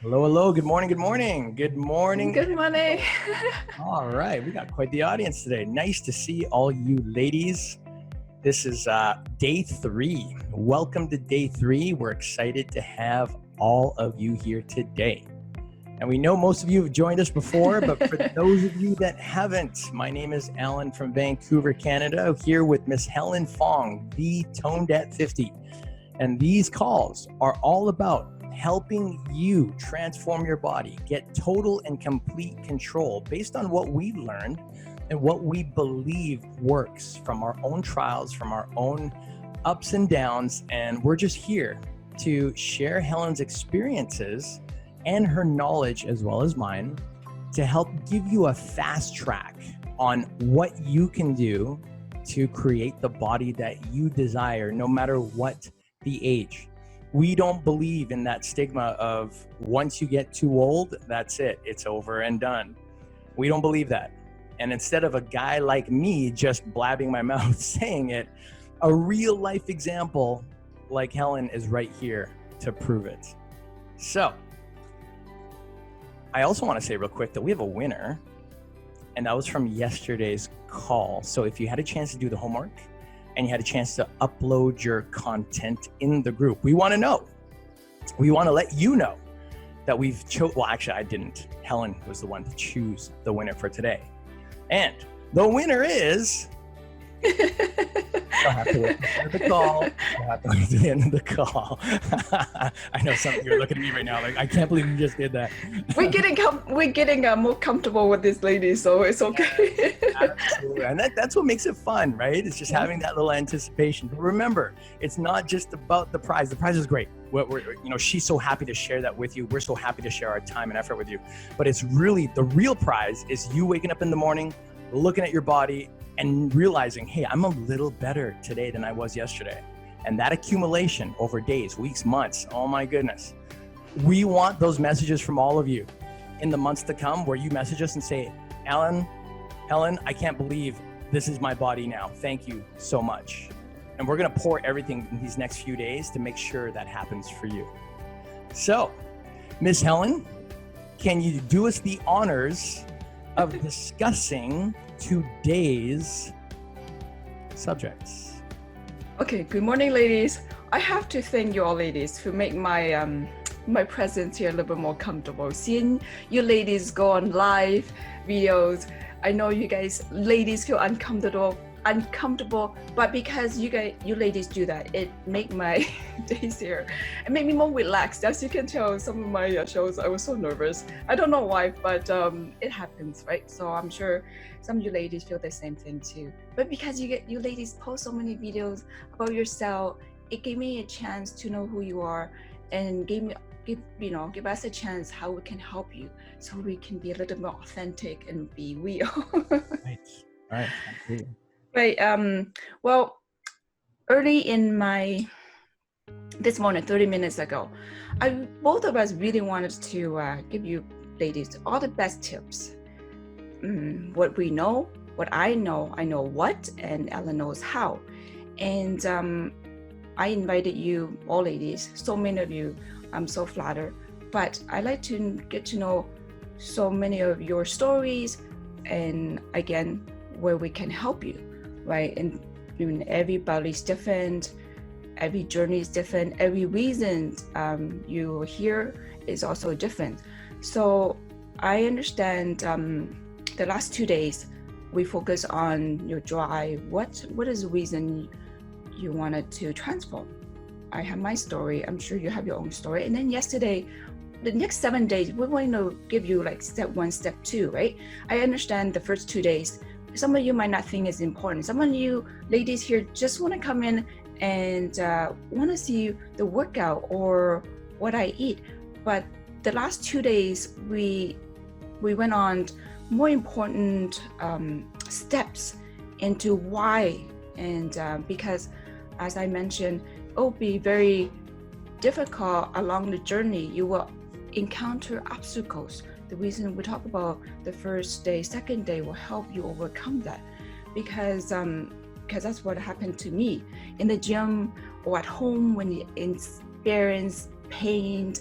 Hello, hello. Good morning. Good morning. Good morning. Good morning. All right. We got quite the audience today. Nice to see all you ladies. This is day 3. Welcome to day 3. We're excited to have all of you here today. And we know most of you have joined us before, but for those of you that haven't, my name is Alan from Vancouver, Canada, here with Miss Helen Fong, the Toned at 50. And these calls are all about helping you transform your body, get total and complete control based on what we learned and what we believe works from our own trials, from our own ups and downs. And we're just here to share Helen's experiences and her knowledge, as well as mine, to help give you a fast track on what you can do to create the body that you desire, no matter what the age. We don't believe in that stigma of once you get too old, that's it, it's over and done. We don't believe that. And instead of a guy like me just blabbing my mouth saying it, a real life example like Helen is right here to prove it. So, I also want to say real quick that we have a winner, and that was from yesterday's call. So if you had a chance to do the homework, and you had a chance to upload your content in the group, we want to know. We want to let you know that we've well, actually, I didn't. Helen was the one to choose the winner for today. And the winner is... You'll have to wait for the call. You'll have to wait to the end of the call. I know some of you are looking at me right now like, I can't believe you just did that. We're getting more comfortable with this lady, so it's okay. Absolutely. And that's what makes it fun, right? It's just having that little anticipation. But remember, it's not just about the prize. The prize is great. She's so happy to share that with you. We're so happy to share our time and effort with you. But it's really, the real prize is you waking up in the morning, looking at your body, and realizing, hey, I'm a little better today than I was yesterday. And that accumulation over days, weeks, months, oh my goodness. We want those messages from all of you in the months to come, where you message us and say, Alan, Helen, I can't believe this is my body now. Thank you so much. And we're gonna pour everything in these next few days to make sure that happens for you. So, Miss Helen, can you do us the honors of discussing today's subjects? Okay, good morning, ladies. I have to thank you all ladies for make my my presence here a little bit more comfortable. Seeing you ladies go on live videos, I know you guys ladies feel uncomfortable, but because you ladies do that, it make my days here, it make me more relaxed. As you can tell, some of my shows I was so nervous. I don't know why, but it happens, right? So I'm sure some of you ladies feel the same thing too. But because you ladies post so many videos about yourself, it gave me a chance to know who you are, and give us a chance how we can help you, so we can be a little more authentic and be real. Right. Absolutely. Right. Well, early in this morning, 30 minutes ago, both of us really wanted to give you ladies all the best tips. What we know, what I know what, and Ellen knows how. And I invited you all ladies, so many of you. I'm so flattered. But I like to get to know so many of your stories, and again, where we can help you. Right, and everybody's different, every journey is different, every reason you hear is also different. So I understand the last 2 days we focus on your drive. What is the reason you wanted to transform? I have my story, I'm sure you have your own story. And then yesterday, the next 7 days, we're going to give you like step 1, step 2, right? I understand the first 2 days, some of you might not think it's important. Some of you ladies here just want to come in and want to see the workout or what I eat. But the last 2 days, we went on more important steps into why. And because, as I mentioned, it will be very difficult along the journey. You will encounter obstacles. The reason we talk about the first day, second day will help you overcome that, because that's what happened to me in the gym or at home when you experience pain.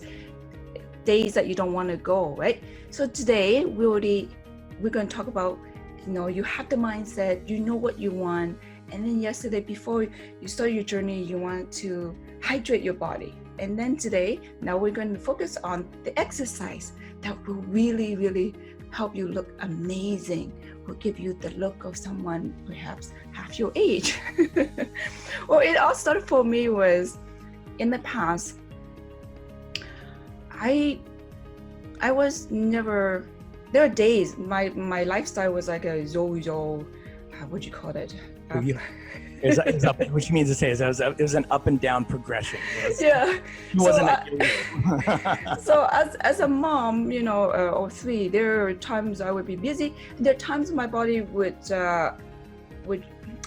days that you don't want to go, right? So today we're going to talk about, you have the mindset, you know what you want, and then yesterday before you start your journey, you want to hydrate your body. And then today, now we're going to focus on the exercise that will really, really help you look amazing, will give you the look of someone perhaps half your age. Well, it all started for me was in the past, I was never, there are days, my lifestyle was like a yo-yo, what do you call it? It's up, which means to say is it was an up and down progression. Yeah. It wasn't so as a mom, or three, there are times I would be busy. There are times my body would I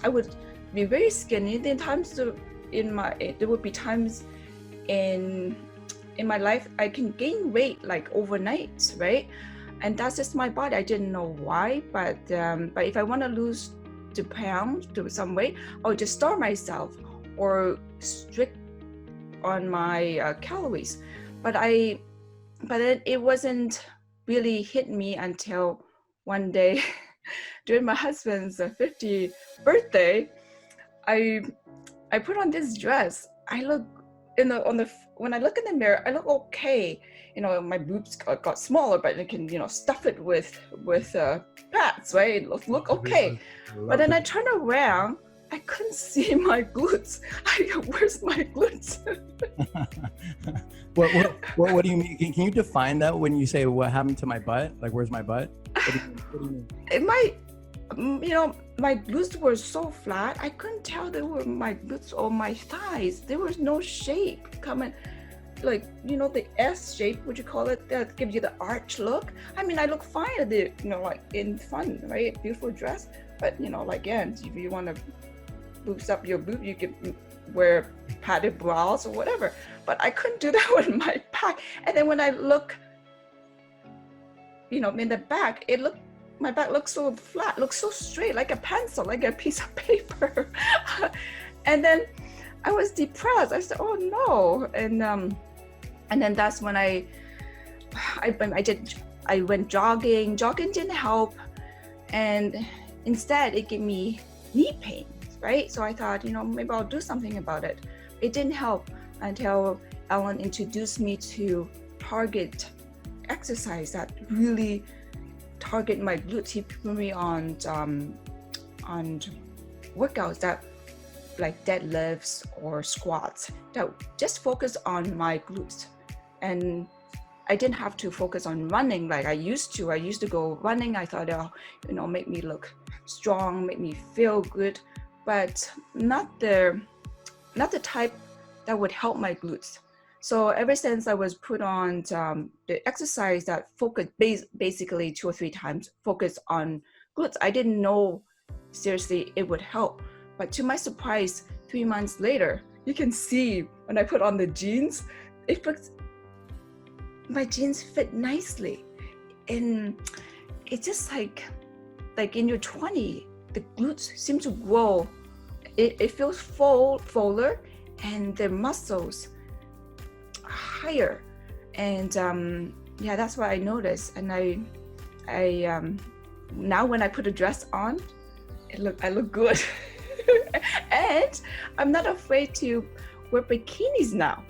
would be very skinny. Then there would be times in my life I can gain weight like overnight, right? And that's just my body. I didn't know why, but if I want to lose 2 pounds to some weight, I'll just starve myself or strict on my calories. But then it wasn't really hit me until one day during my husband's 50th birthday. I put on this dress. I look when I look in the mirror, I look okay. My boobs got smaller, but I can stuff it with pads, right? It look okay. But then I turned around, I couldn't see my glutes. Where's my glutes? What do you mean? Can you define that when you say what happened to my butt? Like, where's my butt? What do you mean? My glutes were so flat, I couldn't tell they were my glutes or my thighs. There was no shape coming, like, the S shape, would you call it, that gives you the arch look. I mean, I look fine at the, like in front, right? Beautiful dress. But, again, if you want to boost up your boob, you can wear padded bras or whatever. But I couldn't do that with my back. And then when I look, in the back, my back looks so flat, looks so straight, like a pencil, like a piece of paper. And then I was depressed. I said, oh no. And then that's when I went jogging. Jogging didn't help. And instead it gave me knee pain, right? So I thought, maybe I'll do something about it. It didn't help until Ellen introduced me to target exercise that really target my glutes. He put me on workouts that like deadlifts or squats that just focus on my glutes. And I didn't have to focus on running like I used to. I used to go running. I thought, make me look strong, make me feel good, but not the type that would help my glutes. So ever since I was put on the exercise that focused basically 2 or 3 times focus on glutes, I didn't know seriously it would help. But to my surprise, 3 months later, you can see when I put on the jeans, my jeans fit nicely. And it's just like in your 20s, the glutes seem to grow. It feels fuller and the muscles higher. And that's what I noticed. And I now when I put a dress on, I look good. And I'm not afraid to wear bikinis now.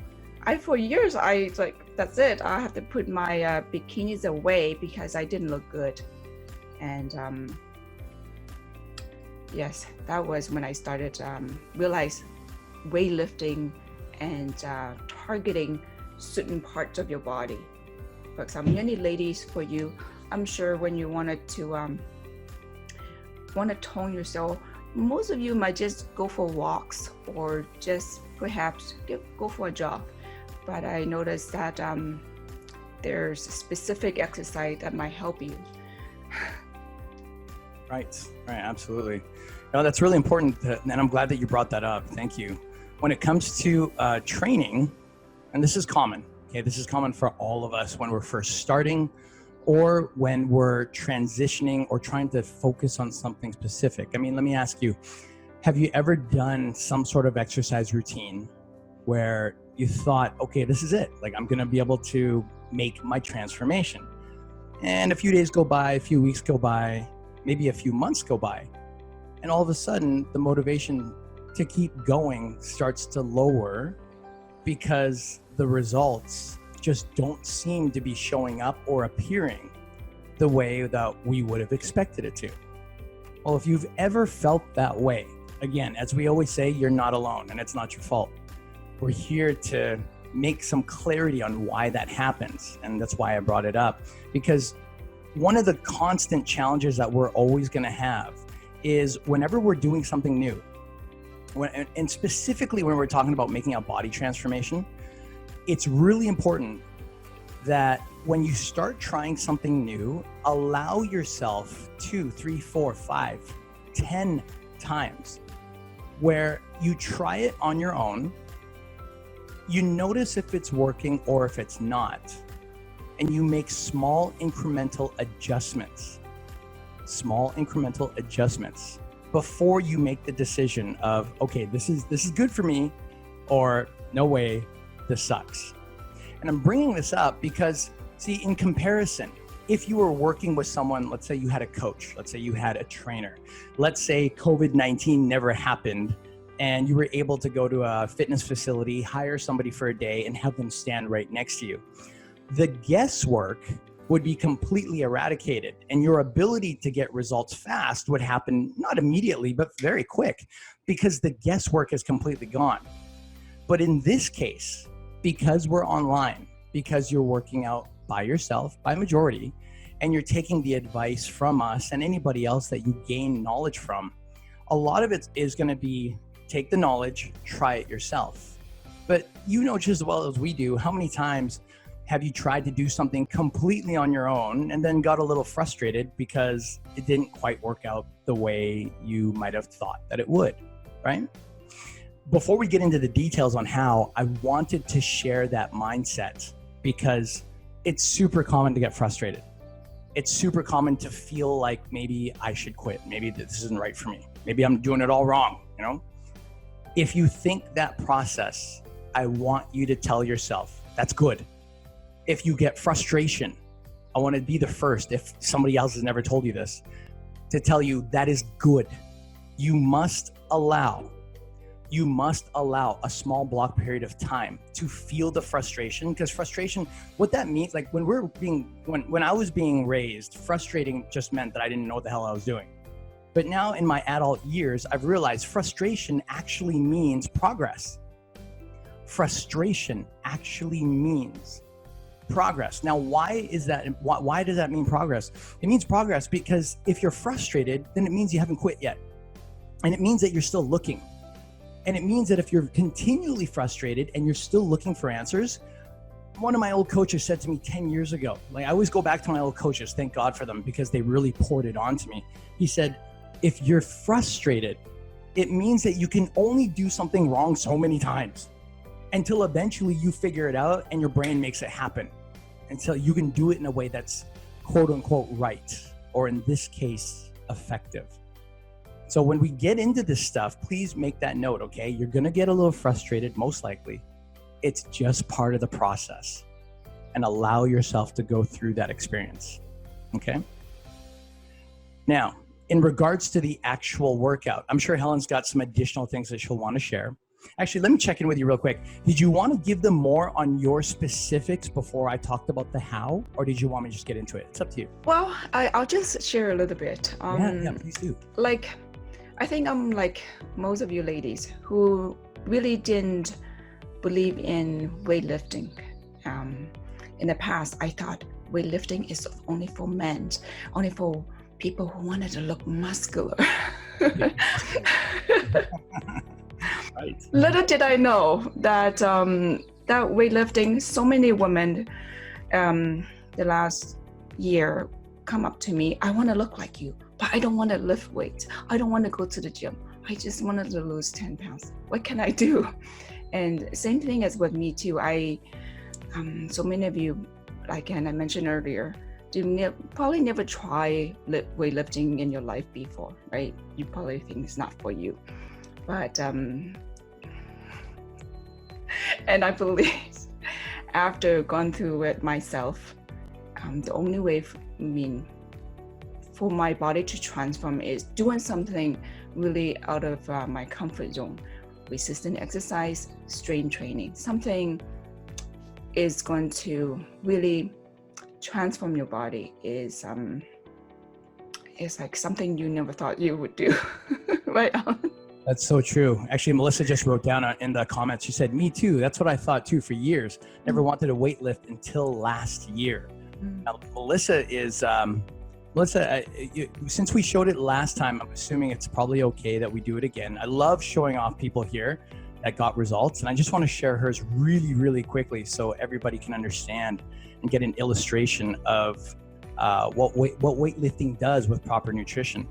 For years I like, that's it, I have to put my bikinis away because I didn't look good. And yes, that was when I started realize weightlifting and targeting certain parts of your body. For example, many ladies, for you, I'm sure when you wanted to want to tone yourself, most of you might just go for walks or just perhaps go for a jog. But I noticed that there's a specific exercise that might help you. Right, absolutely. No, that's really important, and I'm glad that you brought that up. Thank you. When it comes to training, and this is common, okay, this is common for all of us when we're first starting or when we're transitioning or trying to focus on something specific. I mean, let me ask you, have you ever done some sort of exercise routine where you thought, okay, this is it. Like, I'm going to be able to make my transformation. And a few days go by, a few weeks go by, maybe a few months go by. And all of a sudden, the motivation to keep going starts to lower because the results just don't seem to be showing up or appearing the way that we would have expected it to. Well, if you've ever felt that way, again, as we always say, you're not alone and it's not your fault. We're here to make some clarity on why that happens. And that's why I brought it up, because one of the constant challenges that we're always going to have is whenever we're doing something new, and specifically when we're talking about making a body transformation, it's really important that when you start trying something new, allow yourself 2, 3, 4, 5, 10 times where you try it on your own, you notice if it's working or if it's not, and you make small incremental adjustments before you make the decision of, okay, this is good for me, or no way, this sucks. And I'm bringing this up because, see, in comparison, if you were working with someone, let's say you had a coach, let's say you had a trainer, let's say COVID-19 never happened and you were able to go to a fitness facility, hire somebody for a day and have them stand right next to you, the guesswork would be completely eradicated and your ability to get results fast would happen not immediately, but very quick, because the guesswork is completely gone. But in this case, because we're online, because you're working out by yourself, by majority, and you're taking the advice from us and anybody else that you gain knowledge from, a lot of it is going to be take the knowledge, try it yourself. But you know just as well as we do, how many times have you tried to do something completely on your own and then got a little frustrated because it didn't quite work out the way you might have thought that it would, right? Before we get into the details on how, I wanted to share that mindset because it's super common to get frustrated. It's super common to feel like maybe I should quit. Maybe this isn't right for me. Maybe I'm doing it all wrong, you know? If you think that process, I want you to tell yourself, that's good. If you get frustration, I want to be the first, if somebody else has never told you this, to tell you that is good. You must allow a small block period of time to feel the frustration, because frustration, what that means, like when I was being raised, frustrating just meant that I didn't know what the hell I was doing. But now in my adult years, I've realized frustration actually means progress. Frustration actually means progress. Now, why is that? Why does that mean progress? It means progress because if you're frustrated, then it means you haven't quit yet. And it means that you're still looking. And it means that if you're continually frustrated and you're still looking for answers, one of my old coaches said to me 10 years ago, like I always go back to my old coaches, thank God for them, because they really poured it onto me. He said, if you're frustrated, it means that you can only do something wrong so many times until eventually you figure it out and your brain makes it happen, until you can do it in a way that's quote unquote right, or in this case, effective. So when we get into this stuff, please make that note, okay? You're gonna get a little frustrated, most likely. It's just part of the process, and allow yourself to go through that experience, okay? Now, in regards to the actual workout, I'm sure Helen's got some additional things that she'll wanna share. Actually, let me check in with you real quick. Did you want to give them more on your specifics before I talked about the how, or did you want me to just get into it? It's up to you. Well, I'll just share a little bit. Yeah, please do. Like, I think I'm like most of you ladies who really didn't believe in weightlifting. In the past, I thought weightlifting is only for men, only for people who wanted to look muscular. Right. Little did I know that that weightlifting, so many women the last year come up to me, I want to look like you, but I don't want to lift weights. I don't want to go to the gym. I just wanted to lose 10 pounds. What can I do? And same thing as with me too. So many of you, like I mentioned earlier, probably never try weightlifting in your life before, right? You probably think it's not for you. But and I believe after going through it myself, the only way for my body to transform is doing something really out of my comfort zone. Resistance exercise, strength training, something is going to really transform your body. Is like something you never thought you would do. Right on. That's so true. Actually, Melissa just wrote down in the comments, she said, me too. That's what I thought too for years. Never wanted to weight lift until last year. Now, Melissa is, since we showed it last time, I'm assuming it's probably okay that we do it again. I love showing off people here that got results. And I just want to share hers really, really quickly so everybody can understand and get an illustration of what weightlifting does with proper nutrition.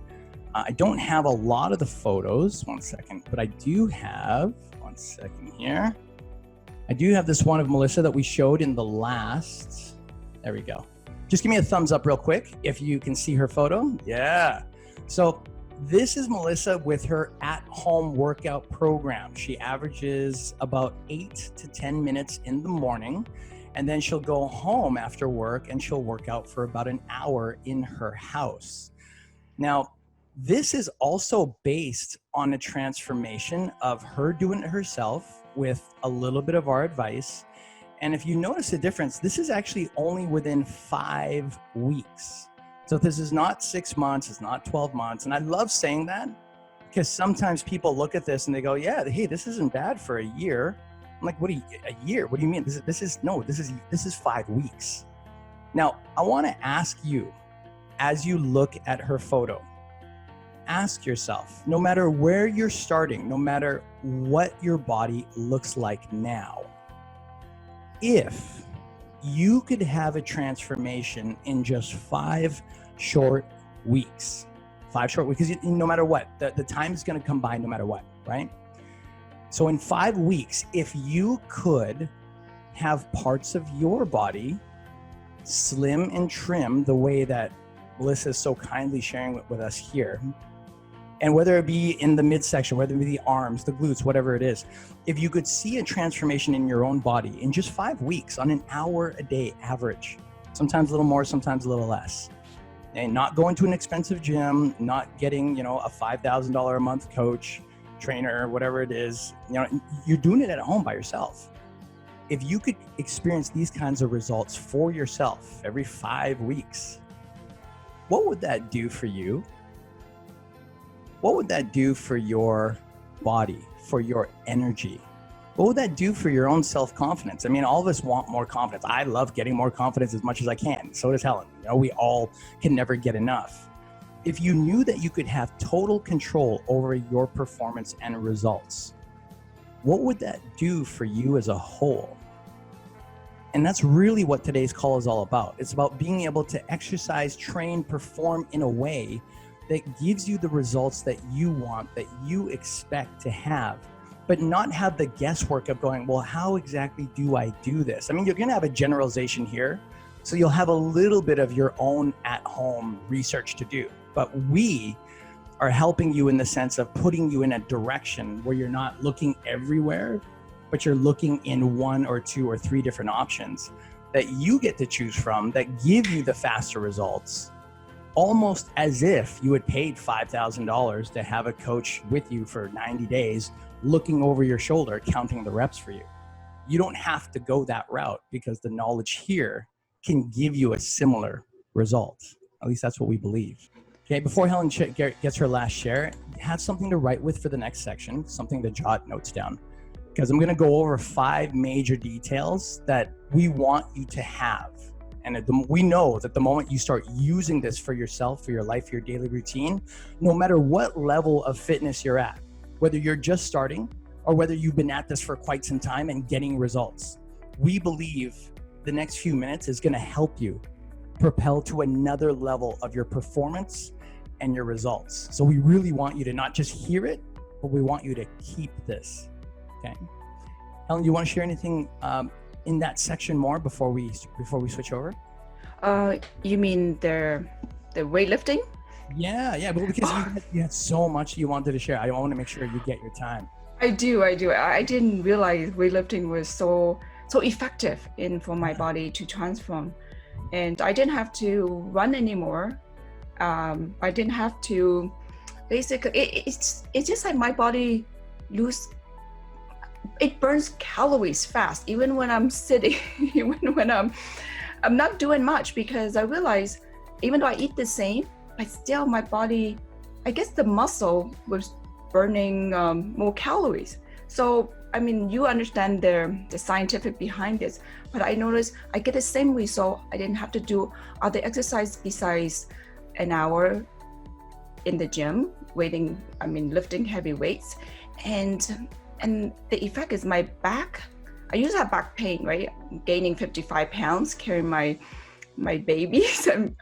I don't have a lot of the photos, one second, but I do have, one second here. I do have this one of Melissa that we showed in the last, there we go. Just give me a thumbs up real quick if you can see her photo. Yeah. So this is Melissa with her at-home workout program. She averages about 8 to 10 minutes in the morning, and then she'll go home after work and she'll work out for about an hour in her house. Now, this is also based on a transformation of her doing it herself with a little bit of our advice. And if you notice the difference, this is actually only within 5 weeks. So this is not 6 months, it's not 12 months. And I love saying that because sometimes people look at this and they go, yeah, hey, this isn't bad for a year. I'm like, a year? What do you mean? This is 5 weeks. Now, I want to ask you, as you look at her photo, ask yourself, no matter where you're starting, no matter what your body looks like now, if you could have a transformation in just 5 short weeks, because no matter what, the time is going to come by no matter what, right? So in 5 weeks, if you could have parts of your body slim and trim the way that Melissa is so kindly sharing with us here, and whether it be in the midsection, whether it be the arms, the glutes, whatever it is, if you could see a transformation in your own body in just 5 weeks on an hour a day average, sometimes a little more, sometimes a little less, and not going to an expensive gym, not getting, a $5,000 a month coach, trainer, whatever it is, you're doing it at home by yourself. If you could experience these kinds of results for yourself every 5 weeks, what would that do for you? What would that do for your body, for your energy? What would that do for your own self-confidence? I mean, all of us want more confidence. I love getting more confidence as much as I can. So does Helen. We all can never get enough. If you knew that you could have total control over your performance and results, what would that do for you as a whole? And that's really what today's call is all about. It's about being able to exercise, train, perform in a way that gives you the results that you want, that you expect to have, but not have the guesswork of going, well, how exactly do I do this? I mean, you're gonna have a generalization here, so you'll have a little bit of your own at-home research to do. But we are helping you in the sense of putting you in a direction where you're not looking everywhere, but you're looking in 1 or 2 or 3 different options that you get to choose from that give you the faster results, almost as if you had paid $5,000 to have a coach with you for 90 days, looking over your shoulder, counting the reps for you. You don't have to go that route because the knowledge here can give you a similar result. At least that's what we believe. Okay, before Helen gets her last share, have something to write with for the next section, something to jot notes down. Because I'm gonna go over 5 major details that we want you to have. And we know that the moment you start using this for yourself, for your life, for your daily routine, no matter what level of fitness you're at, whether you're just starting or whether you've been at this for quite some time and getting results, we believe the next few minutes is gonna help you propel to another level of your performance and your results. So we really want you to not just hear it, but we want you to keep this, okay? Helen, you wanna share anything in that section more before we switch over? You mean the weightlifting? Yeah, but because you had so much you wanted to share. I want to make sure you get your time. I do. I didn't realize weightlifting was so so effective in for my body to transform. And I didn't have to run anymore. I didn't have to, basically, it's just like my body it burns calories fast, even when I'm sitting, even when I'm not doing much, because I realize even though I eat the same, but still my body, I guess the muscle was burning more calories. So, I mean, you understand the scientific behind this, but I noticed I get the same result. I didn't have to do other exercise besides an hour in the gym, lifting heavy weights. And the effect is my back. I used to have back pain, right? Gaining 55 pounds, carrying my babies, and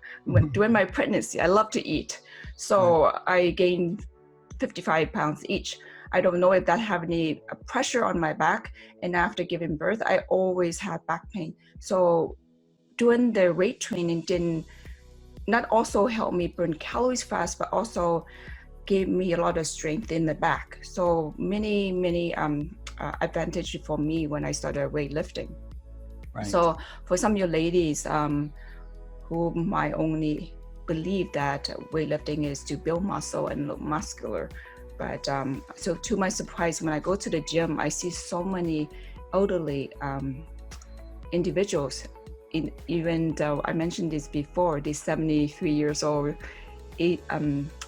during my pregnancy, I love to eat. So I gained 55 pounds each. I don't know if that have any pressure on my back. And after giving birth, I always had back pain. So doing the weight training didn't not also help me burn calories fast, but also gave me a lot of strength in the back. So many advantage for me when I started weightlifting. Right. So for some of you ladies who might only believe that weightlifting is to build muscle and look muscular, but so to my surprise, when I go to the gym, I see so many elderly individuals. Even though I mentioned this before, this 73 years old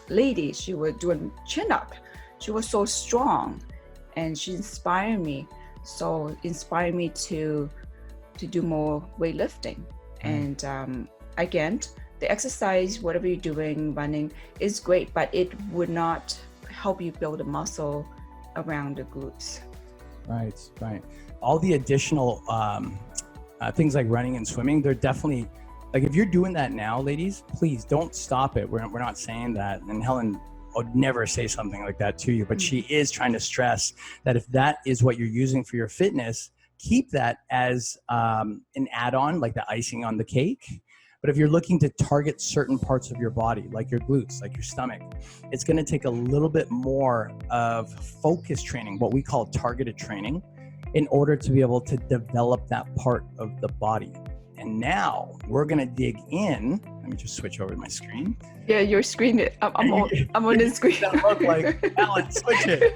lady, she was doing chin-up. She was so strong, and she inspired me. So inspired me to do more weightlifting. And again, the exercise, whatever you're doing, running is great, but it would not help you build a muscle around the glutes. Right. All the additional things like running and swimming, they're definitely, like, if you're doing that now, ladies, please don't stop it. We're not saying that. And Helen would never say something like that to you, but she is trying to stress that if that is what you're using for your fitness, keep that as an add-on, like the icing on the cake. But if you're looking to target certain parts of your body, like your glutes, like your stomach, it's going to take a little bit more of focus training, what we call targeted training, in order to be able to develop that part of the body. And now we're going to dig in. Let me just switch over to my screen. Yeah, your screen. I'm on the screen. That look like, Alan, switch it.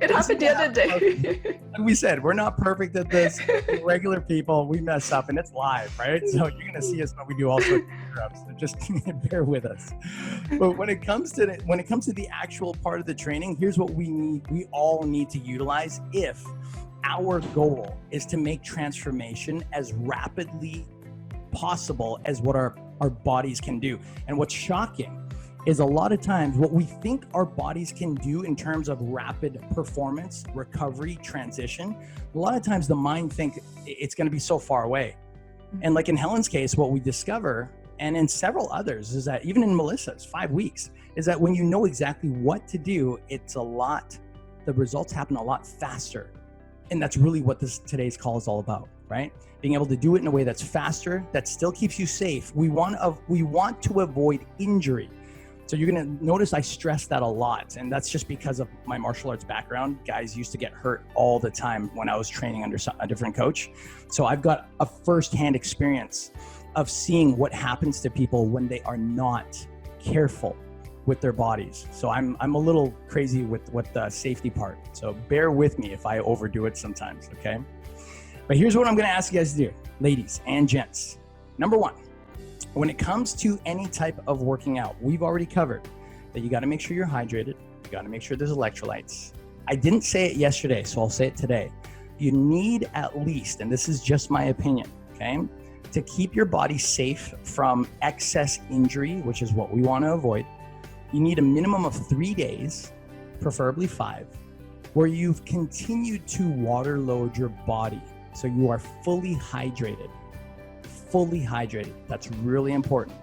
It happened the other day. Like we said, we're not perfect at this. We're regular people, we mess up, and it's live, right? So you're going to see us when we do all sorts of interrupts. So just bear with us. But when it comes to the actual part of the training, here's what we all need to utilize if our goal is to make transformation as rapidly possible as what our bodies can do. And what's shocking is a lot of times what we think our bodies can do in terms of rapid performance, recovery, transition, a lot of times the mind thinks it's going to be so far away. And like in Helen's case, what we discover, and in several others, is that even in Melissa's 5 weeks, is that when you know exactly what to do, the results happen a lot faster. And that's really what today's call is all about, right? Being able to do it in a way that's faster, that still keeps you safe. We want to avoid injury. So you're going to notice I stress that a lot. And that's just because of my martial arts background. Guys used to get hurt all the time when I was training under a different coach. So I've got a firsthand experience of seeing what happens to people when they are not careful with their bodies. So I'm a little crazy with the safety part. So bear with me if I overdo it sometimes, okay? But here's what I'm gonna ask you guys to do, ladies and gents. Number one, when it comes to any type of working out, we've already covered that you gotta make sure you're hydrated, you gotta make sure there's electrolytes. I didn't say it yesterday, so I'll say it today. You need at least, and this is just my opinion, okay, to keep your body safe from excess injury, which is what we wanna avoid. You need a minimum of 3 days, preferably 5, where you've continued to water load your body. So you are fully hydrated. That's really important.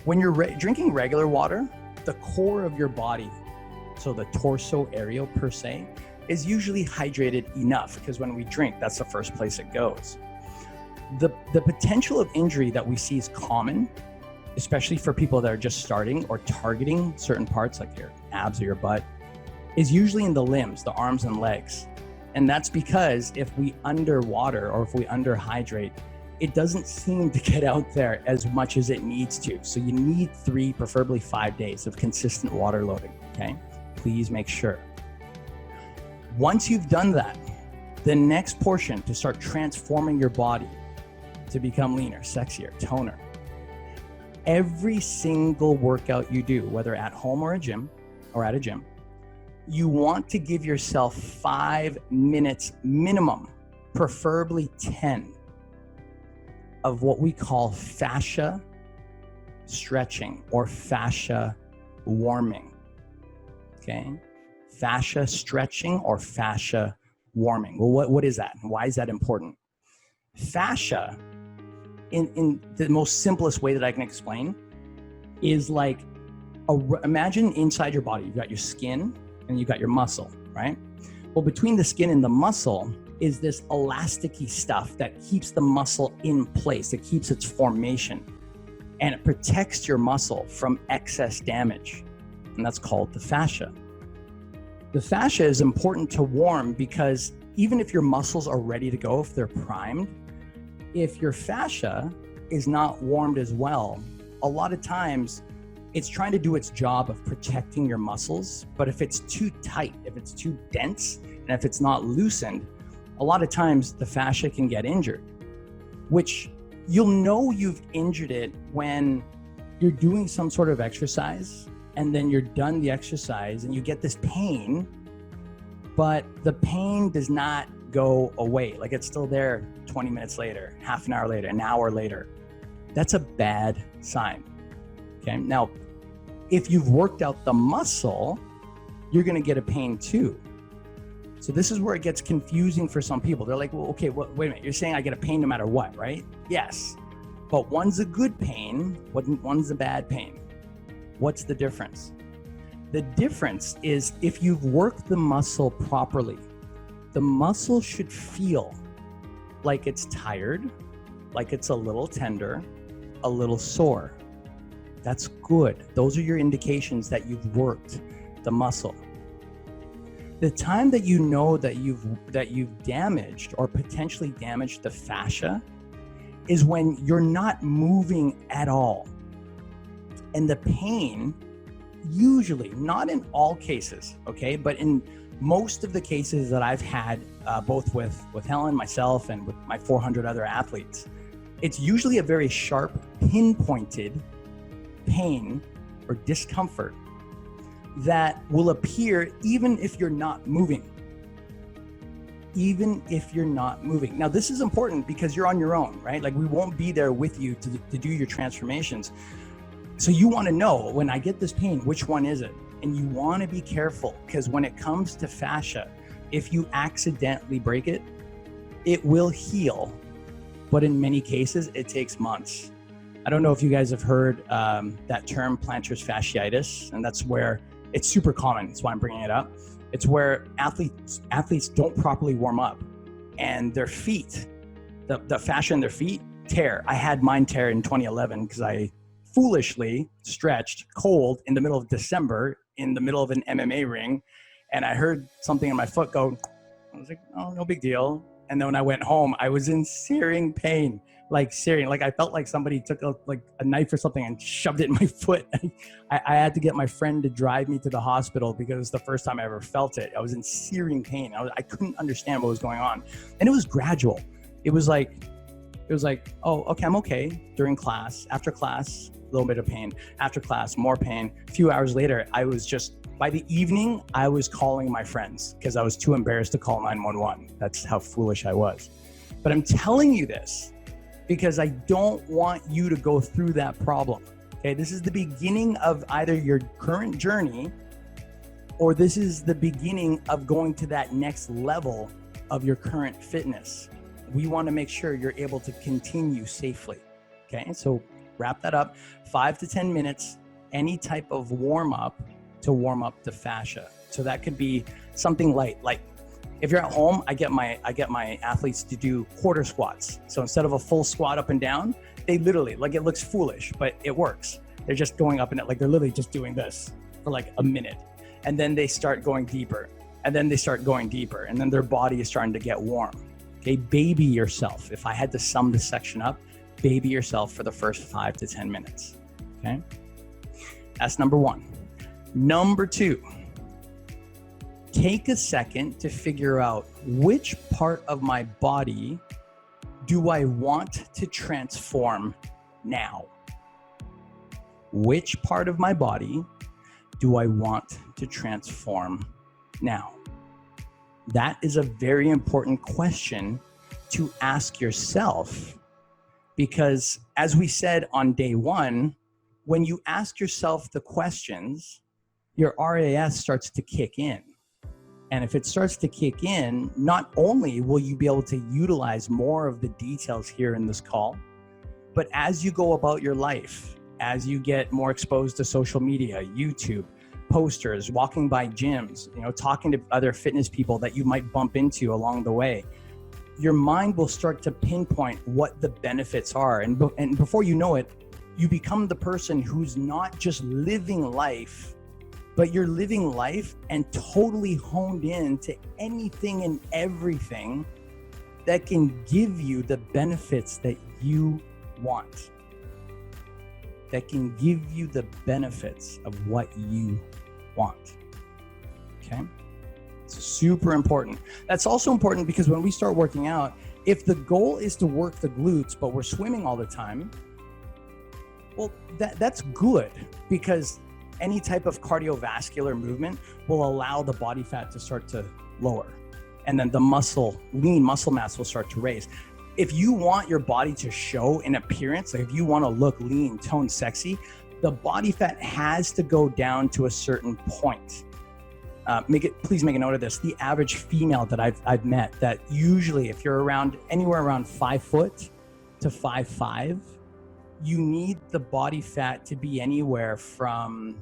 When you're drinking regular water, the core of your body, so the torso area per se, is usually hydrated enough, because when we drink, that's the first place it goes. The potential of injury that we see is common, especially for people that are just starting or targeting certain parts like your abs or your butt, is usually in the limbs, the arms and legs. And that's because if we underwater or if we underhydrate, it doesn't seem to get out there as much as it needs to. So you need 3, preferably 5 days of consistent water loading, okay? Please make sure. Once you've done that, the next portion to start transforming your body to become leaner, sexier, toner. Every single workout you do, whether at home or at a gym, you want to give yourself 5 minutes minimum, preferably 10, of what we call fascia stretching or fascia warming, okay? Fascia stretching or fascia warming. Well, what is that? Why is that important? Fascia, in the most simplest way that I can explain, is like, imagine inside your body, you've got your skin and you've got your muscle, right? Well, between the skin and the muscle is this elasticy stuff that keeps the muscle in place. It keeps its formation and it protects your muscle from excess damage. And that's called the fascia. The fascia is important to warm because even if your muscles are ready to go, if they're primed, if your fascia is not warmed as well, a lot of times it's trying to do its job of protecting your muscles. But if it's too tight, if it's too dense, and if it's not loosened, a lot of times the fascia can get injured, which you'll know you've injured it when you're doing some sort of exercise and then you're done the exercise and you get this pain, but the pain does not go away. Like it's still there 20 minutes later, half an hour later, an hour later. That's a bad sign, okay? Now, if you've worked out the muscle, you're gonna get a pain too. So this is where it gets confusing for some people. They're like, well, okay, wait a minute. You're saying I get a pain no matter what, right? Yes, but one's a good pain, one's a bad pain. What's the difference? The difference is if you've worked the muscle properly, the muscle should feel like it's tired, like it's a little tender, a little sore. That's good. Those are your indications that you've worked the muscle. The time that you know that you've damaged or potentially damaged the fascia is when you're not moving at all. And the pain, usually, not in all cases, okay, but in most of the cases that I've had, both with Helen, myself, and with my 400 other athletes, it's usually a very sharp, pinpointed pain or discomfort that will appear even if you're not moving. Even if you're not moving. Now, this is important because you're on your own, right? Like we won't be there with you to do your transformations. So you want to know, when I get this pain, which one is it? And you want to be careful because when it comes to fascia, if you accidentally break it, it will heal. But in many cases, it takes months. I don't know if you guys have heard that term, plantar fasciitis, and that's where it's super common. That's why I'm bringing it up. It's where athletes don't properly warm up and their feet, the fascia in their feet tear. I had mine tear in 2011 because I foolishly stretched cold in the middle of December in the middle of an MMA ring. And I heard something in my foot go, I was like, oh, no big deal. And then when I went home, I was in searing pain, like I felt like somebody took a knife or something and shoved it in my foot. I had to get my friend to drive me to the hospital because it was the first time I ever felt it. I was in searing pain. I couldn't understand what was going on. And it was gradual. It was like, oh, okay, I'm okay during class. After class, a little bit of pain. After class, more pain. A few hours later, by the evening, I was calling my friends because I was too embarrassed to call 911. That's how foolish I was. But I'm telling you this because I don't want you to go through that problem. Okay, this is the beginning of either your current journey or this is the beginning of going to that next level of your current fitness. We want to make sure you're able to continue safely. Okay, so wrap that up. 5 to 10 minutes, any type of warm up to warm up the fascia. So that could be something light, like if you're at home, I get my athletes to do quarter squats. So instead of a full squat up and down, they literally, like it looks foolish, but it works. They're just going up and like they're literally just doing this for like a minute. And then they start going deeper. And then they start going deeper, and then their body is starting to get warm. Okay, baby yourself. If I had to sum this section up, baby yourself for the first 5 to 10 minutes. Okay, that's number one. Number two, take a second to figure out which part of my body do I want to transform now? Which part of my body do I want to transform now? That is a very important question to ask yourself, because as we said on day one, when you ask yourself the questions, your RAS starts to kick in. And if it starts to kick in, not only will you be able to utilize more of the details here in this call, but as you go about your life, as you get more exposed to social media, YouTube, posters, walking by gyms, talking to other fitness people that you might bump into along the way, your mind will start to pinpoint what the benefits are. And before you know it, you become the person who's not just living life, but you're living life and totally honed in to anything and everything that can give you the benefits that you want. That can give you the benefits of what you want. Okay? It's super important. That's also important because when we start working out, if the goal is to work the glutes, but we're swimming all the time, well, that's good, because any type of cardiovascular movement will allow the body fat to start to lower. And then the lean muscle mass will start to raise. If you want your body to show an appearance, like if you want to look lean, toned, sexy, the body fat has to go down to a certain point. Please make a note of this. The average female that I've met, that usually if you're anywhere around 5 foot to 5'5", you need the body fat to be anywhere from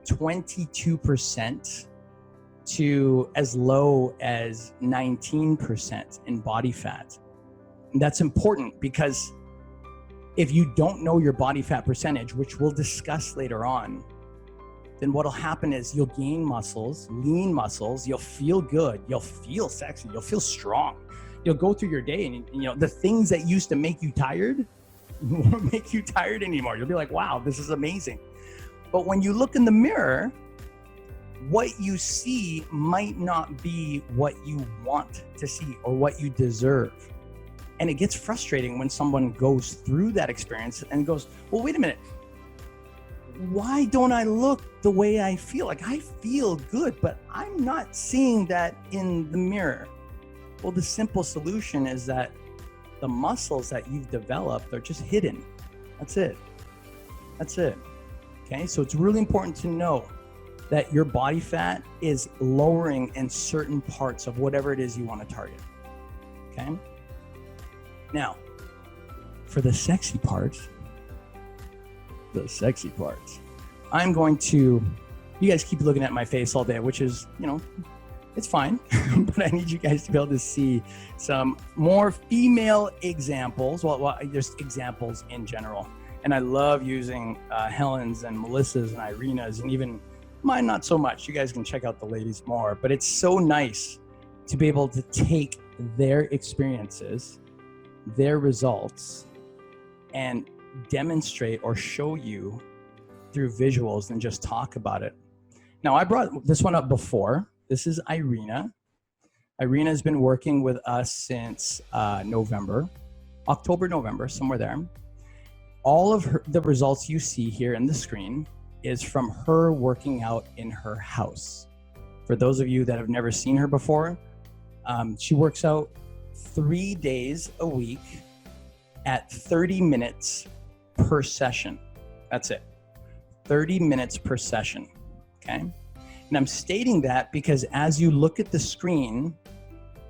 22% to as low as 19% in body fat. And that's important because if you don't know your body fat percentage, which we'll discuss later on, then what'll happen is you'll gain muscles, lean muscles, you'll feel good, you'll feel sexy, you'll feel strong. You'll go through your day and the things that used to make you tired won't make you tired anymore. You'll be like, wow, this is amazing. But when you look in the mirror, what you see might not be what you want to see or what you deserve. And it gets frustrating when someone goes through that experience and goes, well, wait a minute. Why don't I look the way I feel? Like, I feel good, but I'm not seeing that in the mirror. Well, the simple solution is that the muscles that you've developed are just hidden. That's it. Okay, so it's really important to know that your body fat is lowering in certain parts of whatever it is you want to target. Okay? Now, for the sexy parts, I'm going to, you guys keep looking at my face all day, which is, it's fine, but I need you guys to be able to see some more female examples. Well, just examples in general. And I love using Helen's and Melissa's and Irina's, and even mine not so much. You guys can check out the ladies more, but it's so nice to be able to take their experiences, their results, and demonstrate or show you through visuals and just talk about it. Now, I brought this one up before. This is Irina. Irina has been working with us since October, November, somewhere there. All of the results you see here in the screen is from her working out in her house. For those of you that have never seen her before, she works out 3 days a week at 30 minutes per session. That's it. 30 minutes per session. Okay. And I'm stating that because as you look at the screen,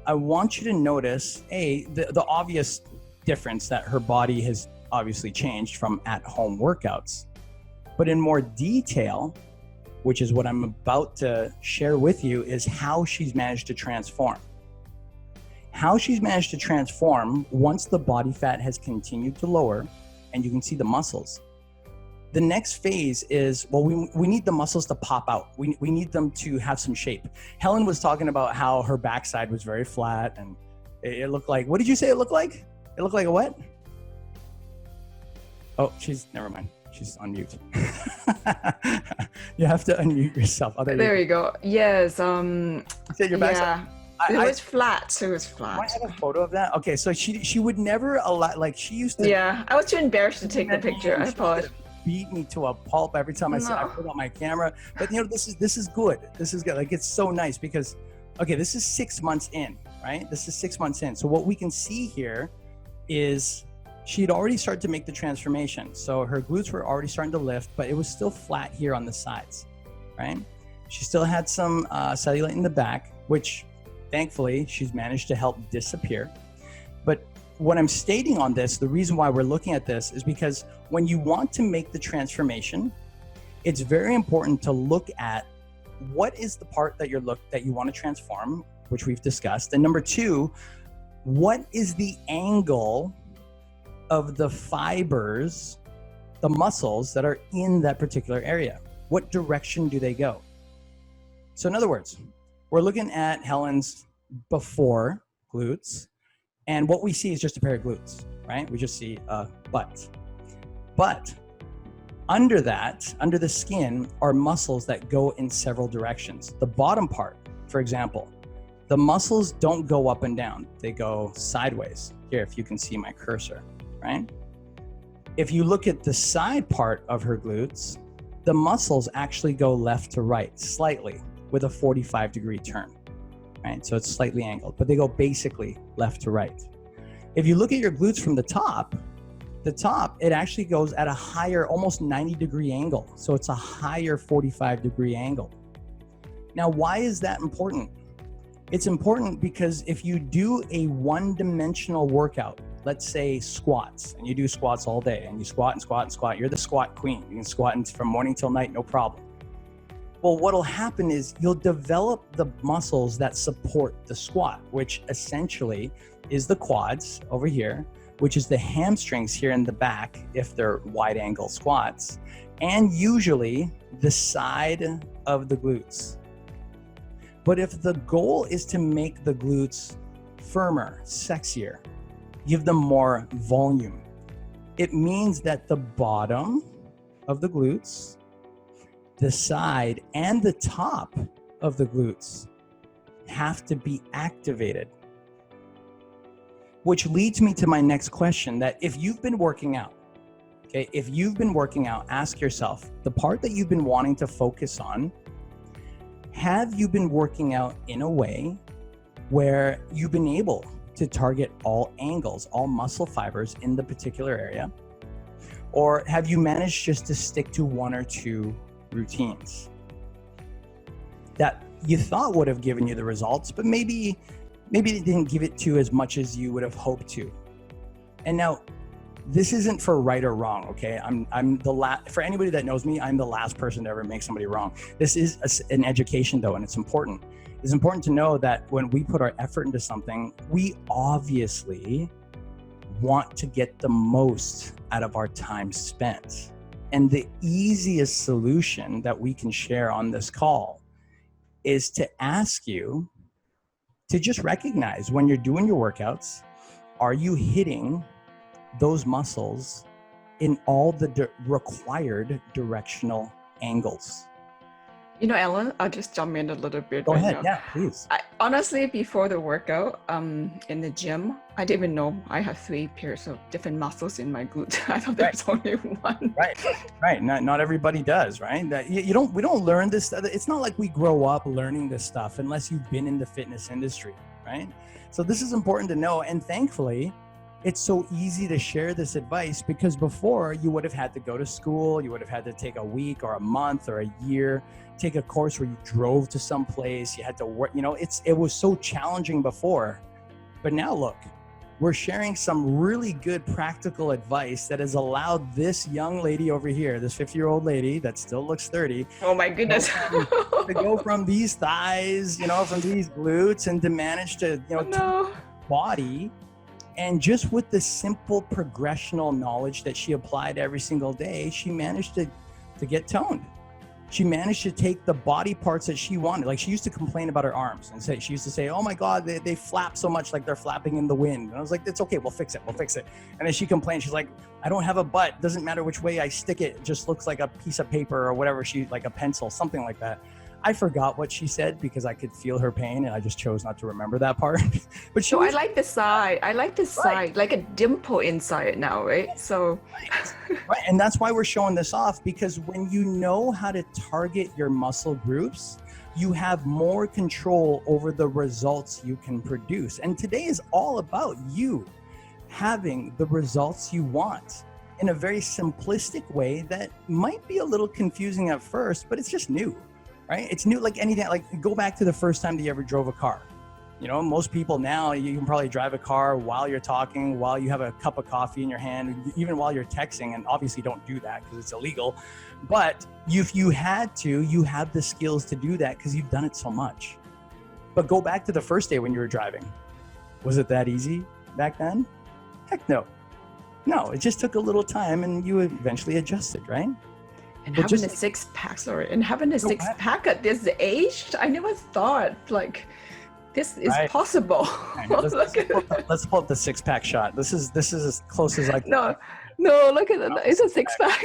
I want you to notice the obvious difference that her body has obviously changed from at-home workouts. But in more detail, which is what I'm about to share with you, is how she's managed to transform. How she's managed to transform once the body fat has continued to lower, and you can see the muscles. The next phase is, well, we need the muscles to pop out. We need them to have some shape. Helen was talking about how her backside was very flat and it looked like, what did you say it looked like? It looked like a what? Oh, never mind. She's on mute. You have to unmute yourself. There you go. Yes. You said your backside? Yeah. It was flat. It was flat. I have a photo of that. Okay, so she would never allow, like she used to. Yeah, I was too embarrassed to take the picture. I apologize. Beat me to a pulp every time I said I put on my camera. But this is good. This is good. Like it's so nice because, okay, this is 6 months in, right? This is 6 months in. So what we can see here is she'd already started to make the transformation. So her glutes were already starting to lift, but it was still flat here on the sides, right? She still had some cellulite in the back, which thankfully she's managed to help disappear. But what I'm stating on this, the reason why we're looking at this is because when you want to make the transformation, it's very important to look at what is the part that you want to transform, which we've discussed. And number two, what is the angle of the fibers, the muscles that are in that particular area? What direction do they go? So in other words, we're looking at Helen's before glutes, and what we see is just a pair of glutes, right? We just see a butt. But under that, under the skin, are muscles that go in several directions. The bottom part, for example, the muscles don't go up and down. They go sideways. Here, if you can see my cursor, right? If you look at the side part of her glutes, the muscles actually go left to right, slightly, with a 45-degree turn, right? So it's slightly angled, but they go basically left to right. If you look at your glutes from the top, it actually goes at a higher, almost 90-degree angle. So it's a higher 45-degree angle. Now, why is that important? It's important because if you do a one-dimensional workout, let's say squats, and you do squats all day, and you squat and squat and squat, you're the squat queen. You can squat from morning till night, no problem. Well, what'll happen is you'll develop the muscles that support the squat, which essentially is the quads over here, which is the hamstrings here in the back if they're wide angle squats, and usually the side of the glutes. But if the goal is to make the glutes firmer, sexier, give them more volume, it means that the bottom of the glutes, the side, and the top of the glutes have to be activated. Which leads me to my next question, that if you've been working out, okay, ask yourself, the part that you've been wanting to focus on, have you been working out in a way where you've been able to target all angles, all muscle fibers in the particular area? Or have you managed just to stick to one or two routines that you thought would have given you the results, but maybe they didn't give it to you as much as you would have hoped to? And now, this isn't for right or wrong, okay? For anybody that knows me, I'm the last person to ever make somebody wrong. This is an education though, and it's important. It's important to know that when we put our effort into something, we obviously want to get the most out of our time spent. And the easiest solution that we can share on this call is to ask you to just recognize when you're doing your workouts, are you hitting those muscles in all the required directional angles? You know, Alan, I'll just jump in a little bit. Go ahead, yeah, please. Honestly, before the workout, in the gym, I didn't even know I have 3 pairs of different muscles in my glutes. I thought there was only one. Right. Not everybody does, right? We don't learn this. It's not like we grow up learning this stuff unless you've been in the fitness industry, right? So this is important to know, and thankfully, it's so easy to share this advice because before you would have had to go to school, you would have had to take a week or a month or a year, take a course where you drove to some place, you had to work, it was so challenging before. But now look, we're sharing some really good practical advice that has allowed this young lady over here, this 50-year-old lady that still looks 30. Oh my goodness. To go from these thighs, from these glutes and to manage to, body And just with the simple progressional knowledge that she applied every single day, she managed to get toned. She managed to take the body parts that she wanted. Like, she used to complain about her arms and she used to say, oh my God, they flap so much, like they're flapping in the wind. And I was like, it's okay, we'll fix it. And then she complained, she's like, I don't have a butt. Doesn't matter which way I stick it. It just looks like a piece of paper or whatever, like a pencil, something like that. I forgot what she said because I could feel her pain and I just chose not to remember that part. But I like the side. I like the side, like a dimple inside now, right? So, right. And that's why we're showing this off, because when you know how to target your muscle groups, you have more control over the results you can produce. And today is all about you having the results you want in a very simplistic way that might be a little confusing at first, but it's just new. Right? It's new, like anything. Like, go back to the first time that you ever drove a car. You know, most people now, you can probably drive a car while you're talking, while you have a cup of coffee in your hand, even while you're texting. And obviously don't do that because it's illegal. But if you had to, you have the skills to do that because you've done it so much. But go back to the first day when you were driving. Was it that easy back then? Heck no. No, it just took a little time and you eventually adjusted, right? And having a six-pack at this age, I never thought like this is possible. Let's pull up the six-pack shot. This is as close as I can. No, look at it. It's a six-pack.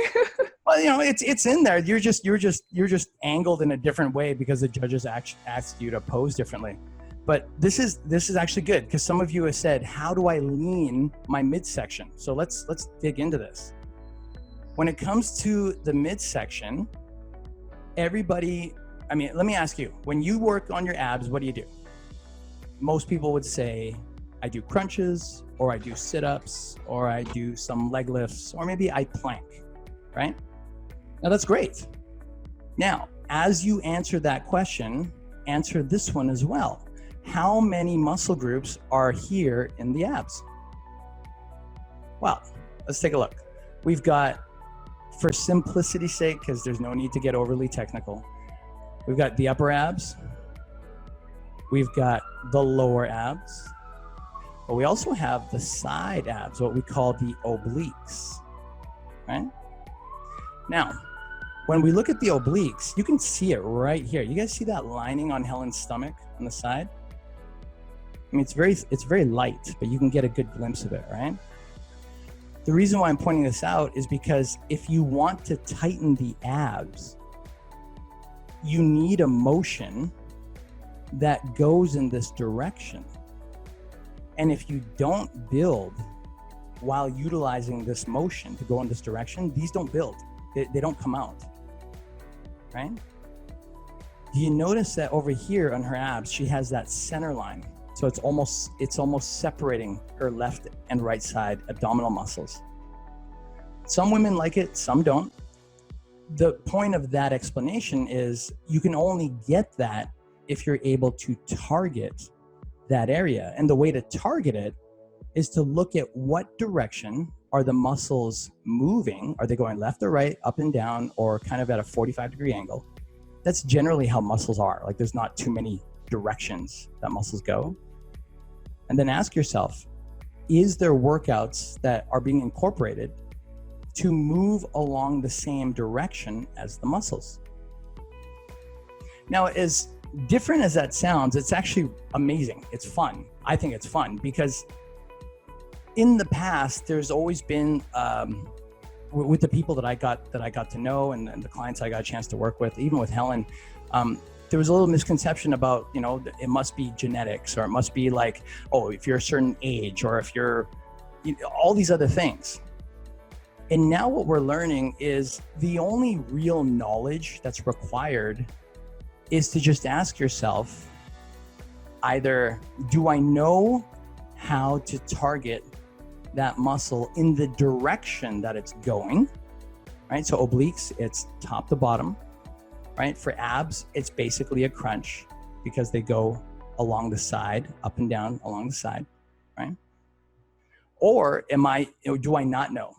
Well, you know, it's in there. You're just angled in a different way because the judges asked you to pose differently. But this is actually good because some of you have said, how do I lean my midsection? So let's dig into this. When it comes to the midsection, everybody, I mean, let me ask you, when you work on your abs, what do you do? Most people would say, I do crunches, or I do sit-ups, or I do some leg lifts, or maybe I plank, right? Now that's great. Now, as you answer that question, answer this one as well. How many muscle groups are here in the abs? Well, let's take a look. We've got, for simplicity's sake, because there's no need to get overly technical, we've got the upper abs, we've got the lower abs, but we also have the side abs, what we call the obliques, right? Now, when we look at the obliques, you can see it right here. You guys see that lining on Helen's stomach on the side? I mean, it's very light, but you can get a good glimpse of it, right? The reason why I'm pointing this out is because if you want to tighten the abs, you need a motion that goes in this direction. And if you don't build while utilizing this motion to go in this direction, these don't build. They don't come out, right? Do you notice that over here on her abs, she has that center line? So it's almost separating her left and right side abdominal muscles. Some women like it, some don't. The point of that explanation is you can only get that if you're able to target that area. And the way to target it is to look at what direction are the muscles moving. Are they going left or right, up and down, or kind of at a 45-degree angle? That's generally how muscles are. Like, there's not too many directions that muscles go. And then ask yourself, is there workouts that are being incorporated to move along the same direction as the muscles? Now, as different as that sounds, it's actually amazing. It's fun. I think it's fun because in the past, there's always been, with the people that I got to know and the clients I got a chance to work with, even with Helen, there was a little misconception about, you know, it must be genetics, or it must be like, oh, if you're a certain age, or if you're, all these other things. And now what we're learning is the only real knowledge that's required is to just ask yourself, either do I know how to target that muscle in the direction that it's going, right? So obliques, it's top to bottom. Right? For abs, it's basically a crunch because they go along the side, up and down along the side, right? Or do I not know?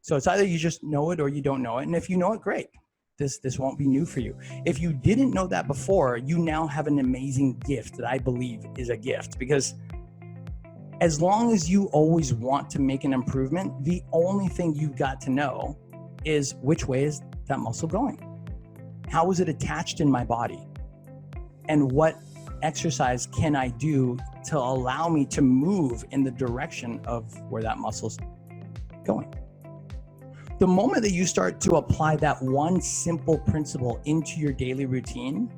So it's either you just know it or you don't know it. And if you know it, great. This won't be new for you. If you didn't know that before, you now have an amazing gift that I believe is a gift, because As long as you always want to make an improvement, the only thing you've got to know is which way is that muscle going? How is it attached in my body? And what exercise can I do to allow me to move in the direction of where that muscle's going? The moment that you start to apply that one simple principle into your daily routine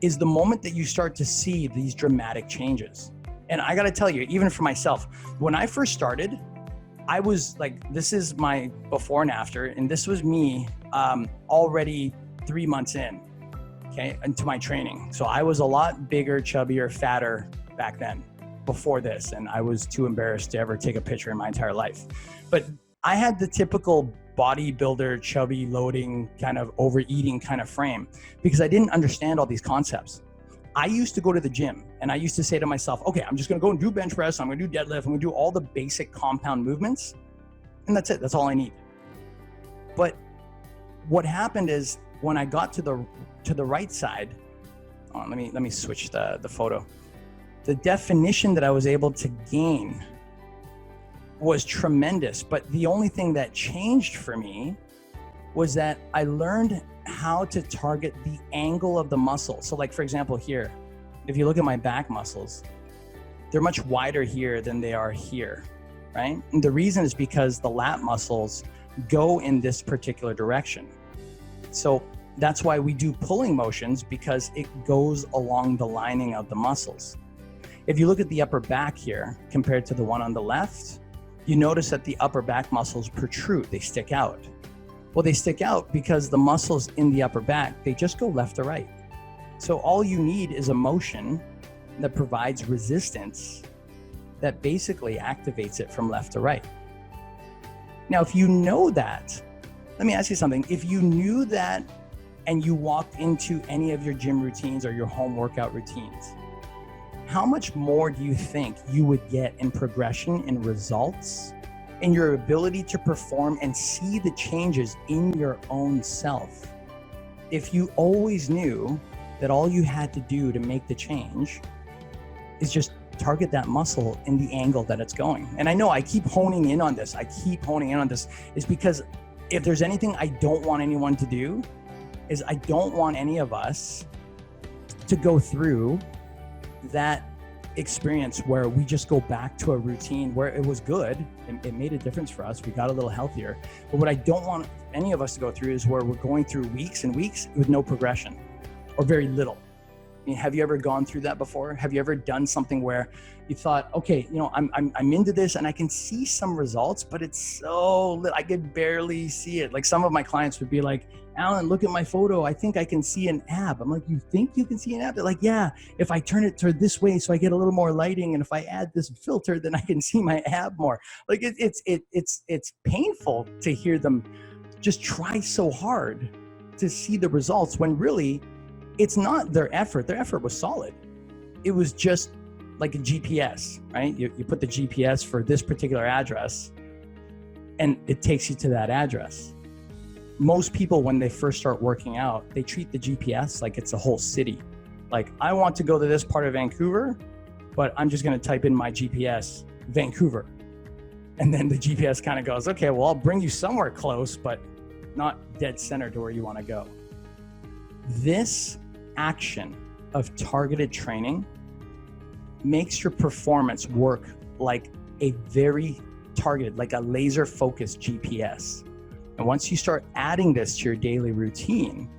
is the moment that you start to see these dramatic changes. And I gotta tell you, even for myself, when I first started, I was like, this is my before and after, and this was me already 3 months in, okay, into my training. So I was a lot bigger, chubbier, fatter back then, before this, and I was too embarrassed to ever take a picture in my entire life. But I had the typical bodybuilder, chubby, loading, kind of overeating kind of frame because I didn't understand all these concepts. I used to go to the gym and I used to say to myself, okay, I'm just gonna go and do bench press, I'm gonna do deadlift, I'm gonna do all the basic compound movements, and that's it, that's all I need. But what happened is when I got to the right side, let me switch the photo. The definition that I was able to gain was tremendous, but the only thing that changed for me was that I learned how to target the angle of the muscle. So like, for example, here, if you look at my back muscles, they're much wider here than they are here, right? And the reason is because the lat muscles go in this particular direction. So that's why we do pulling motions, because it goes along the lining of the muscles. If you look at the upper back here compared to the one on the left, you notice that the upper back muscles protrude, they stick out. Well, they stick out because the muscles in the upper back, they just go left to right. So all you need is a motion that provides resistance that basically activates it from left to right. Now, if you know that, let me ask you something. If you knew that and you walked into any of your gym routines or your home workout routines, how much more do you think you would get in progression, in results, in your ability to perform and see the changes in your own self if you always knew that all you had to do to make the change is just target that muscle in the angle that it's going? And I know I keep honing in on this. Is because if there's anything I don't want anyone to do, is I don't want any of us to go through that experience where we just go back to a routine where it was good and it made a difference for us. We got a little healthier. But what I don't want any of us to go through is where we're going through weeks and weeks with no progression or very little. I mean, have you ever gone through that before? Have you ever done something where you thought, okay, you know, I'm into this and I can see some results, but it's so little, I could barely see it. Like some of my clients would be like, Alan, look at my photo. I think I can see an ab. I'm like, you think you can see an ab? They're like, yeah, if I turn it toward this way so I get a little more lighting, and if I add this filter, then I can see my ab more. Like it's painful to hear them just try so hard to see the results when really it's not their effort. Their effort was solid. It was just like a GPS, right? You put the GPS for this particular address and it takes you to that address. Most people, when they first start working out, they treat the GPS like it's a whole city. Like, I want to go to this part of Vancouver, but I'm just going to type in my GPS, Vancouver. And then the GPS kind of goes, okay, well, I'll bring you somewhere close, but not dead center to where you want to go. This action of targeted training makes your performance work like a very targeted, like a laser focused GPS. And once you start adding this to your daily routine,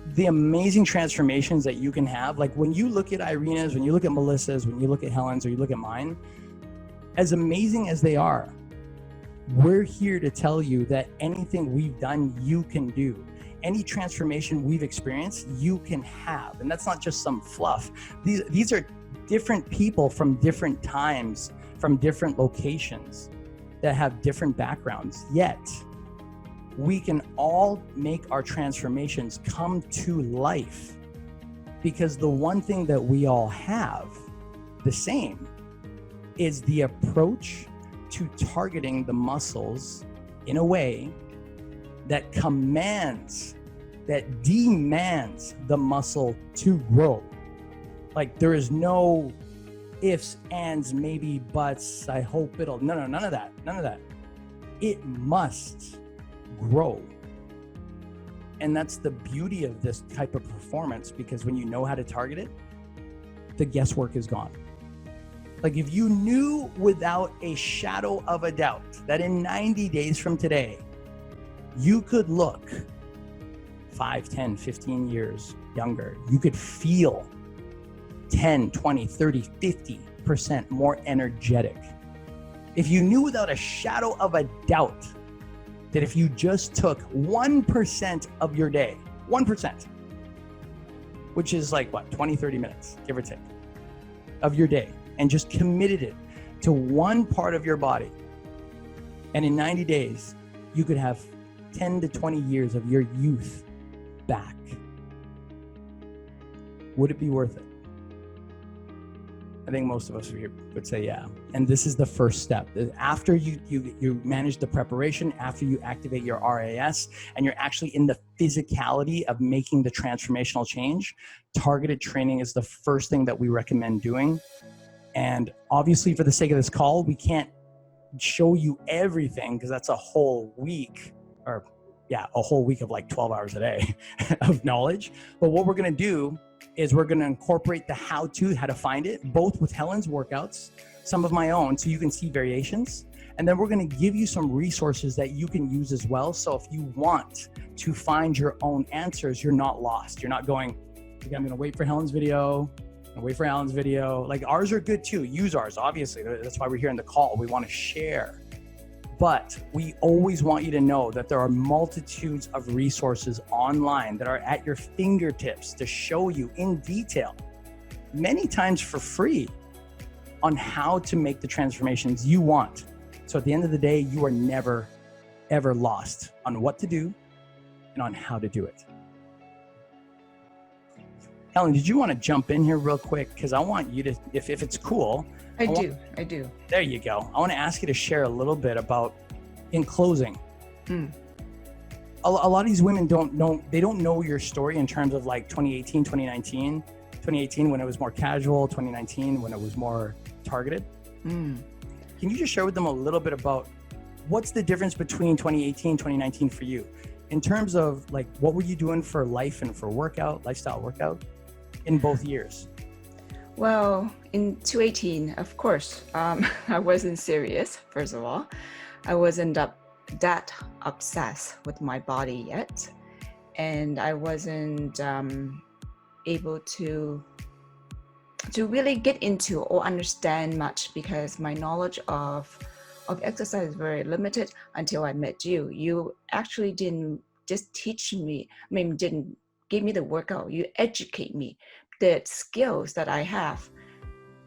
the amazing transformations that you can have, like when you look at Irina's, when you look at Melissa's, when you look at Helen's, or you look at mine, as amazing as they are, we're here to tell you that anything we've done, you can do. Any transformation we've experienced, you can have. And that's not just some fluff. These are different people from different times, from different locations, that have different backgrounds, yet we can all make our transformations come to life, because the one thing that we all have the same is the approach to targeting the muscles in a way that commands, that demands the muscle to grow. Like, there is no ifs, ands, maybe, buts, I hope it'll, no, none of that. None of that. It must grow. And that's the beauty of this type of performance, because when you know how to target it, the guesswork is gone. Like if you knew without a shadow of a doubt that in 90 days from today, you could look 5, 10, 15 years younger, you could feel 10, 20, 30, 50% more energetic. If you knew without a shadow of a doubt that if you just took 1% of your day, 1%, which is like what, 20, 30 minutes, give or take, of your day, and just committed it to one part of your body, and in 90 days, you could have 10 to 20 years of your youth back. Would it be worth it? I think most of us would say yeah. And this is the first step. After you manage the preparation, after you activate your RAS, and you're actually in the physicality of making the transformational change, targeted training is the first thing that we recommend doing. And obviously, for the sake of this call, we can't show you everything because that's a whole week, or a whole week of like 12 hours a day of knowledge. But what we're going to do is we're going to incorporate the how to find it, both with Helen's workouts, some of my own, so you can see variations. And then we're going to give you some resources that you can use as well. So if you want to find your own answers, you're not lost. You're not going, okay, I'm going to wait for Helen's video, and wait for Alan's video. Like, ours are good too. Use ours, obviously. That's why we're here in the call. We want to share. But we always want you to know that there are multitudes of resources online that are at your fingertips to show you in detail, many times for free, on how to make the transformations you want. So at the end of the day, you are never, ever lost on what to do and on how to do it. Helen, did you want to jump in here real quick? Because I want you to, if it's cool. I do. There you go. I want to ask you to share a little bit about, in closing, a lot of these women don't know your story in terms of like 2018, 2019, 2018 when it was more casual, 2019 when it was more targeted. Can you just share with them a little bit about what's the difference between 2018, 2019 for you in terms of like, what were you doing for life and for lifestyle workout in both years? Well, in 2018, of course, I wasn't serious, first of all. I wasn't that obsessed with my body yet. And I wasn't able to really get into or understand much because my knowledge of exercise is very limited until I met you. You actually didn't just teach me, didn't give me the workout, you educate me. The skills that I have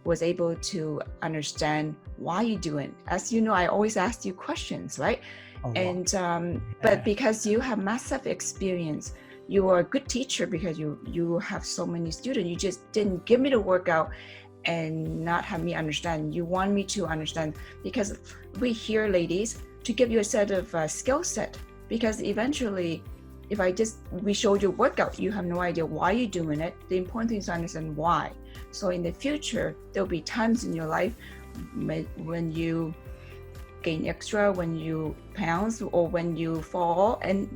was able to understand why you do it. As you know, I always ask you questions, right? Oh, and but because you have massive experience, you are a good teacher because you have so many students. You just didn't give me the workout and not have me understand. You want me to understand because we here, ladies, to give you a set of skill set. Because eventually, if we showed you workout, you have no idea why you're doing it. The important thing is to understand why. So in the future, there'll be times in your life when you gain extra, when you pounds, or when you fall, and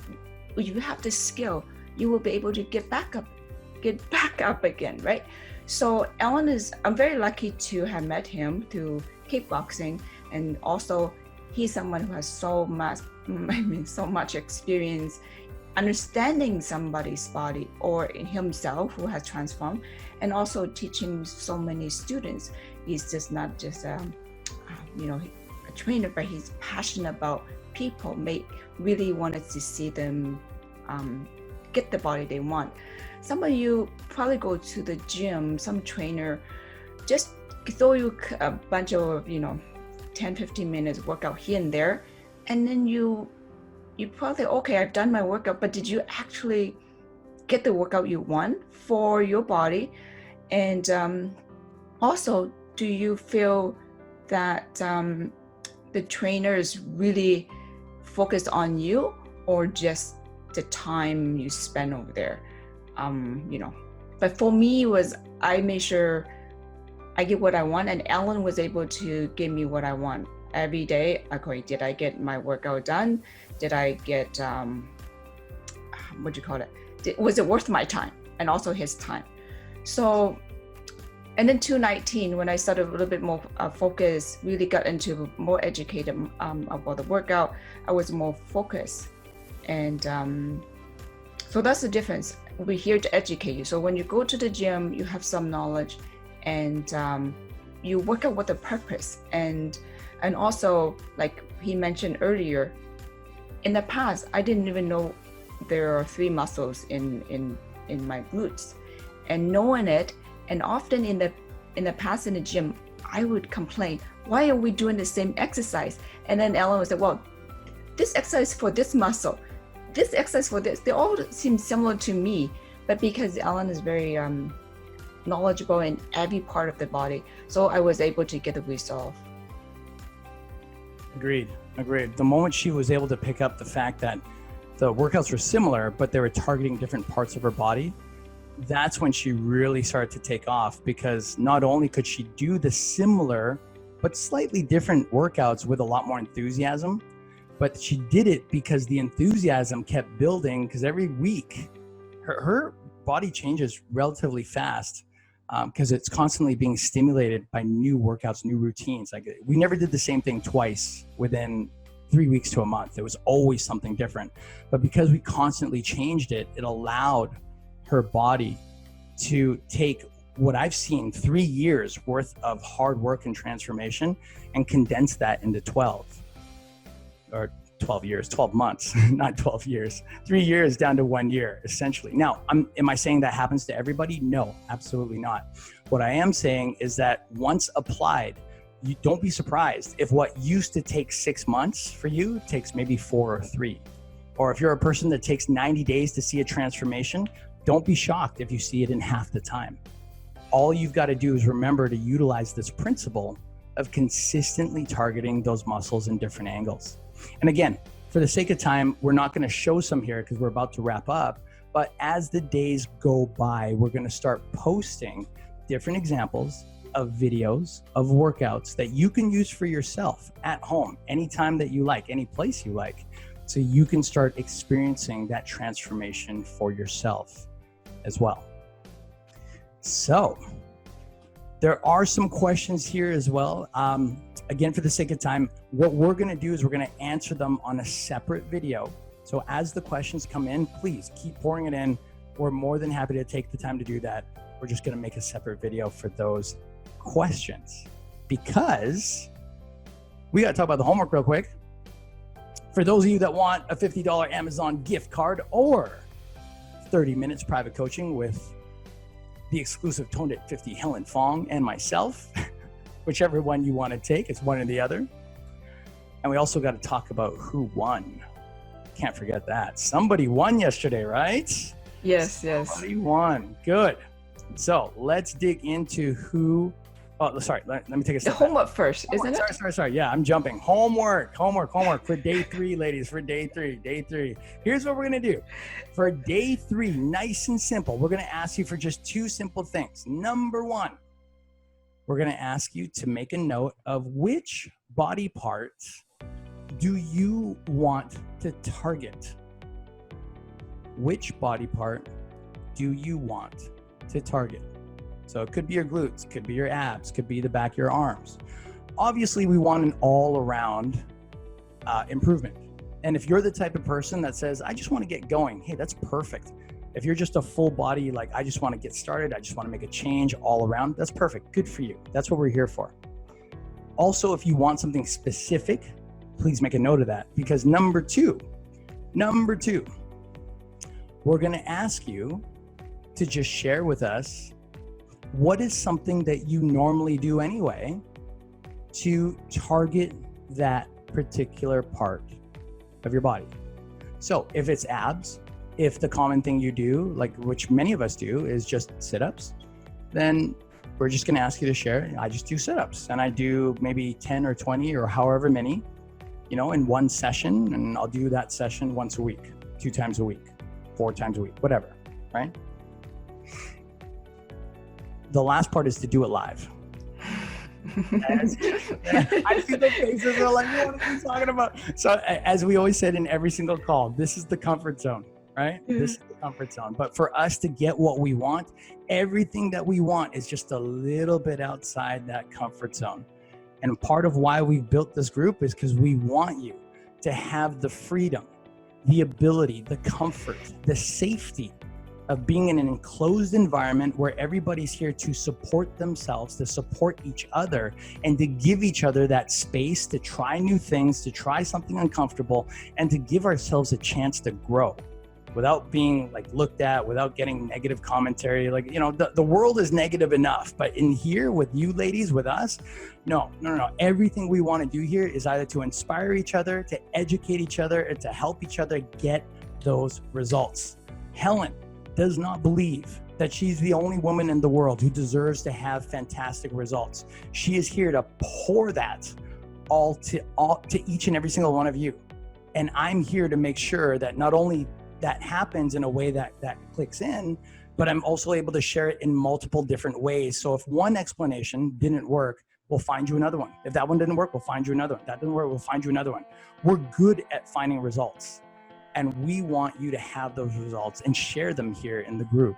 you have the skill, you will be able to get back up again, right? So Alan I'm very lucky to have met him through kickboxing, and also he's someone who has so much experience understanding somebody's body or in himself who has transformed, and also teaching so many students. He's just not just a trainer, but he's passionate about people, really wanted to see them get the body they want. Some of you probably go to the gym, some trainer just throw you a bunch of 10-15 minutes workout here and there, and then you probably, okay, I've done my workout, but did you actually get the workout you want for your body? And also, do you feel that the trainer is really focused on you, or just the time you spend over there? But for me, I made sure I get what I want, and Ellen was able to give me what I want every day. Okay, did I get my workout done? Did I get what do you call it? Was it worth my time and also his time? So, and then 2019, when I started a little bit more focused, really got into more educated about the workout, I was more focused. And so that's the difference. We're here to educate you. So when you go to the gym, you have some knowledge, and you work out with a purpose. And also, like he mentioned earlier, in the past, I didn't even know there are 3 muscles in my glutes, and knowing it, and often in the past in the gym, I would complain, why are we doing the same exercise? And then Ellen would say, well, this exercise for this muscle, this exercise for this, they all seem similar to me, but because Ellen is very knowledgeable in every part of the body, so I was able to get the result. Agreed. The moment she was able to pick up the fact that the workouts were similar, but they were targeting different parts of her body, that's when she really started to take off, because not only could she do the similar but slightly different workouts with a lot more enthusiasm, but she did it because the enthusiasm kept building, because every week her body changes relatively fast, because it's constantly being stimulated by new workouts, new routines. Like, we never did the same thing twice within 3 weeks to a month. It was always something different. But because we constantly changed it, it allowed her body to take what I've seen 3 years worth of hard work and transformation and condense that into 12 months, not 12 years, 3 years down to 1 year, essentially. Now, am I saying that happens to everybody? No, absolutely not. What I am saying is that once applied, you don't be surprised if what used to take 6 months for you takes maybe 4 or 3. Or if you're a person that takes 90 days to see a transformation, don't be shocked if you see it in half the time. All you've got to do is remember to utilize this principle of consistently targeting those muscles in different angles. And again, for the sake of time, we're not going to show some here because we're about to wrap up. But as the days go by, we're going to start posting different examples of videos of workouts that you can use for yourself at home, anytime that you like, any place you like, so you can start experiencing that transformation for yourself as well. So there are some questions here as well. Again, for the sake of time, what we're going to do is we're going to answer them on a separate video. So as the questions come in, please keep pouring it in. We're more than happy to take the time to do that. We're just going to make a separate video for those questions, because we got to talk about the homework real quick. For those of you that want a $50 Amazon gift card or 30 minutes private coaching with the exclusive Toned at 50 Helen Fong and myself, whichever one you want to take, it's one or the other. And we also got to talk about who won. Can't forget that. Somebody won yesterday, right? Yes. Somebody won. Good. So let's dig into who. Oh, sorry. Let me take a step The homework first, isn't it? Sorry. Yeah, I'm jumping. Homework for day 3, ladies. For day three. Here's what we're going to do. For day 3, nice and simple, we're going to ask you for just 2 simple things. Number 1, we're going to ask you to make a note of which body parts do you want to target. Which body part do you want to target? So it could be your glutes, could be your abs, could be the back of your arms. Obviously, we want an all-around improvement. And if you're the type of person that says, I just want to get going, hey, that's perfect. If you're just a full body, like, I just want to get started, I just want to make a change all around, that's perfect. Good for you. That's what we're here for. Also, if you want something specific, please make a note of that, because number two, we're going to ask you to just share with us what is something that you normally do anyway to target that particular part of your body. So if it's abs, if the common thing you do, like which many of us do, is just sit-ups, then we're just going to ask you to share. I just do sit-ups, and I do maybe 10 or 20 or however many, in one session, and I'll do that session once a week, 2 times a week, 4 times a week, whatever, right? The last part is to do it live. I see the faces. They're like, what are you talking about? So as we always said in every single call, this is the comfort zone, right? Yeah. This is the comfort zone. But for us to get what we want, everything that we want is just a little bit outside that comfort zone. And part of why we've built this group is because we want you to have the freedom, the ability, the comfort, the safety of being in an enclosed environment where everybody's here to support themselves, to support each other, and to give each other that space to try new things, to try something uncomfortable, and to give ourselves a chance to grow without being like looked at, without getting negative commentary. Like, you know, the world is negative enough, but in here with you ladies, with us, no. Everything we want to do here is either to inspire each other, to educate each other, and to help each other get those results. Helen does not believe that she's the only woman in the world who deserves to have fantastic results. She is here to pour that all to each and every single one of you. And I'm here to make sure that not only that happens in a way that clicks in, but I'm also able to share it in multiple different ways. So if one explanation didn't work, we'll find you another one. If that one didn't work, we'll find you another one. That didn't work, we'll find you another one. We're good at finding results. And we want you to have those results and share them here in the group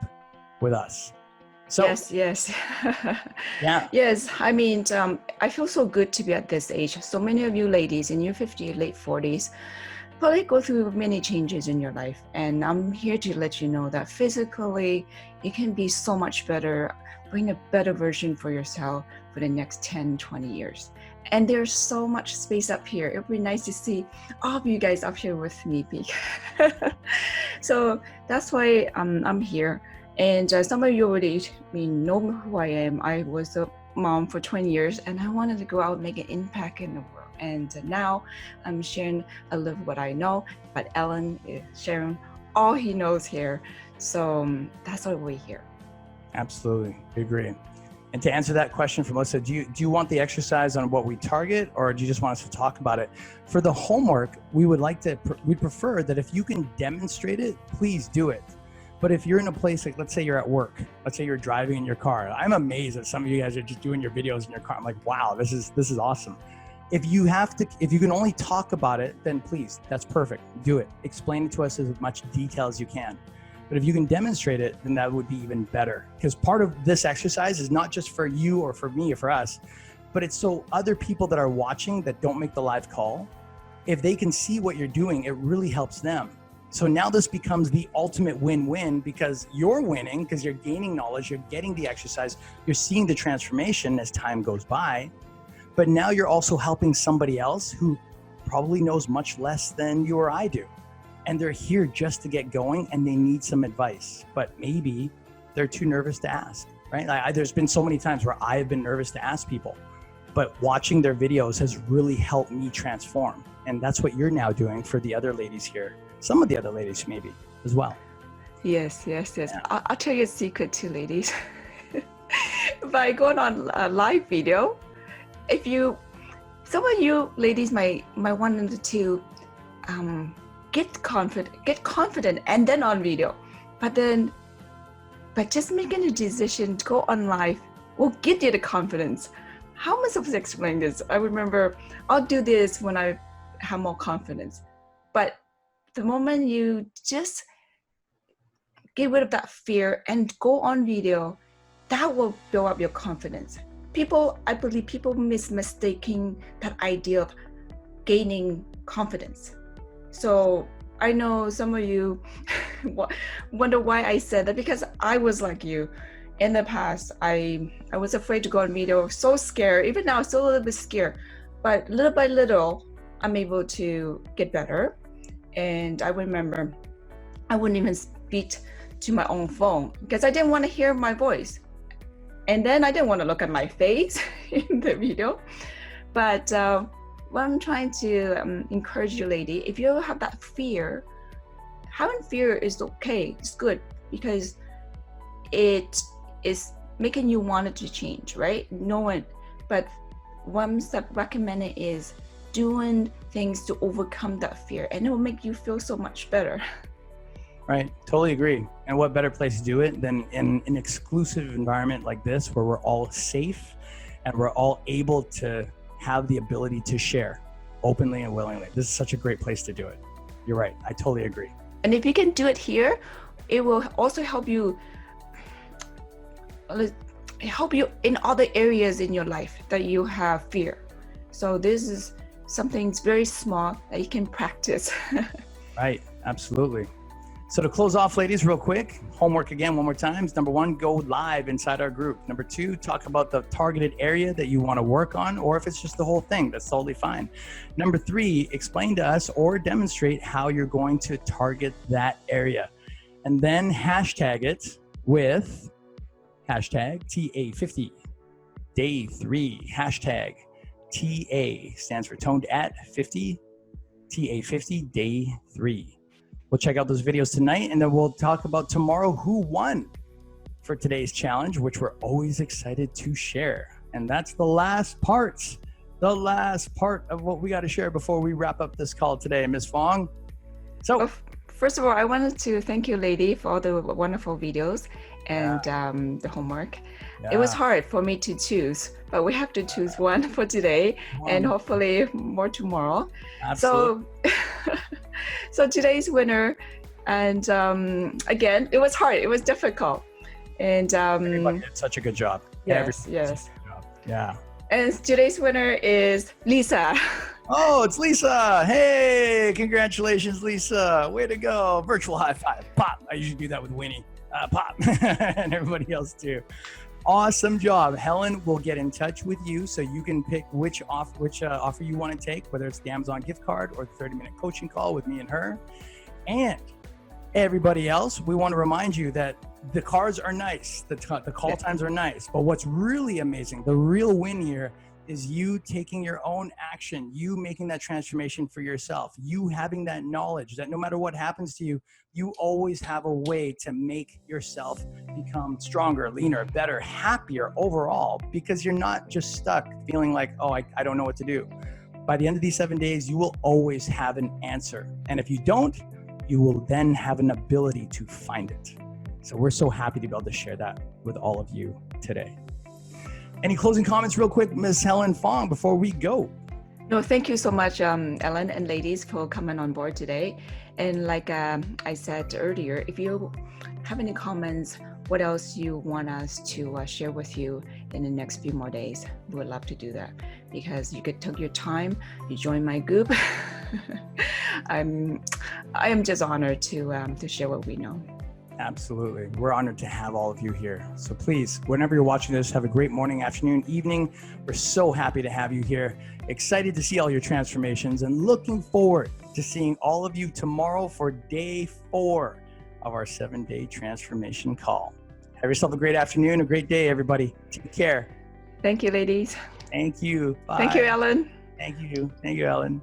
with us. So Yes. Yeah. Yes, I mean, I feel so good to be at this age. So many of you ladies in your 50s, late 40s, probably go through many changes in your life. And I'm here to let you know that physically, it can be so much better, bring a better version for yourself for the next 10, 20 years. And there's so much space up here. It would be nice to see all of you guys up here with me. So that's why I'm here. And some of you already know who I am. I was a mom for 20 years and I wanted to go out and make an impact in the world. And now I'm sharing a little what I know, but Ellen is sharing all he knows here. So that's why we're here. Absolutely, I agree. And to answer that question from Melissa, do you want the exercise on what we target, or do you just want us to talk about it? For the homework, we'd prefer that if you can demonstrate it, please do it. But if you're in a place like, let's say you're at work, let's say you're driving in your car. I'm amazed that some of you guys are just doing your videos in your car. I'm like, wow, this is awesome. If you can only talk about it, then please, that's perfect. Do it. Explain it to us as much detail as you can. But if you can demonstrate it, then that would be even better. Because part of this exercise is not just for you or for me or for us, but it's so other people that are watching that don't make the live call, if they can see what you're doing, it really helps them. So now this becomes the ultimate win-win, because you're winning because you're gaining knowledge, you're getting the exercise, you're seeing the transformation as time goes by. But now you're also helping somebody else who probably knows much less than you or I do. And they're here just to get going and they need some advice, but maybe they're too nervous to ask, right? There's been so many times where I have been nervous to ask people, but watching their videos has really helped me transform. And that's what you're now doing for the other ladies here. Some of the other ladies maybe as well. Yes. Yeah. I'll tell you a secret too, ladies. By going on a live video, some of you ladies might want to get confident and then on video, but just making a decision to go on live will give you the confidence. How am I supposed to explain this? I remember I'll do this when I have more confidence, but the moment you just get rid of that fear and go on video, that will build up your confidence. I believe people mistaking that idea of gaining confidence. So I know some of you wonder why I said that, because I was like you. In the past, I was afraid to go on video, so scared. Even now, still a little bit scared. But little by little, I'm able to get better. And I remember I wouldn't even speak to my own phone because I didn't want to hear my voice. And then I didn't want to look at my face in the video. But what I'm trying to encourage you, lady, if you have that fear, having fear is okay, it's good, because it is making you want it to change, right? But one step recommended is doing things to overcome that fear, and it will make you feel so much better. Right, totally agree. And what better place to do it than in an exclusive environment like this, where we're all safe and we're all able to have the ability to share openly and willingly. This is such a great place to do it. You're right. I totally agree. And if you can do it here, it will also help you in other areas in your life that you have fear. So this is something very small that you can practice. Right. Absolutely. So to close off, ladies, real quick, homework again one more time. Number 1, go live inside our group. Number 2, talk about the targeted area that you want to work on, or if it's just the whole thing, that's totally fine. Number 3, explain to us or demonstrate how you're going to target that area. And then hashtag it with hashtag TA50 day 3, hashtag TA stands for toned at 50, TA50 day 3. We'll check out those videos tonight, and then we'll talk about tomorrow who won for today's challenge, which we're always excited to share. And that's the last part of what we got to share before we wrap up this call today, Ms. Fong. So first of all, I wanted to thank you, lady, for all the wonderful videos and the homework. It was hard for me to choose, but we have to choose one for today and hopefully more tomorrow. Absolutely. So today's winner, and again, it was hard. It was difficult, and everybody did such a good job. Yes. Yeah. And today's winner is Lisa. Oh, it's Lisa. Hey, congratulations, Lisa. Way to go. Virtual high five. Pop. I usually do that with Winnie. Pop. And everybody else too. Awesome job. Helen will get in touch with you so you can pick which offer you want to take, whether it's the Amazon gift card or the 30-minute coaching call with me and her. And everybody else, we want to remind you that the cards are nice, the call times are nice, but what's really amazing, the real win here, is you taking your own action, you making that transformation for yourself, you having that knowledge that no matter what happens to you, you always have a way to make yourself become stronger, leaner, better, happier overall, because you're not just stuck feeling like, oh, I don't know what to do. By the end of these 7 days, you will always have an answer. And if you don't, you will then have an ability to find it. So we're so happy to be able to share that with all of you today. Any closing comments real quick, Ms. Helen Fong, before we go? No, thank you so much, Ellen and ladies, for coming on board today. And like I said earlier, if you have any comments, what else you want us to share with you in the next few more days, we would love to do that, because you could take your time, you join my group. I am just honored to share what we know. Absolutely. We're honored to have all of you here. So please, whenever you're watching this, have a great morning, afternoon, evening. We're so happy to have you here. Excited to see all your transformations and looking forward to seeing all of you tomorrow for day 4 of our 7-day transformation call. Have yourself a great afternoon, a great day, everybody. Take care. Thank you, ladies. Thank you. Bye. Thank you, Ellen. Thank you. Thank you, Ellen.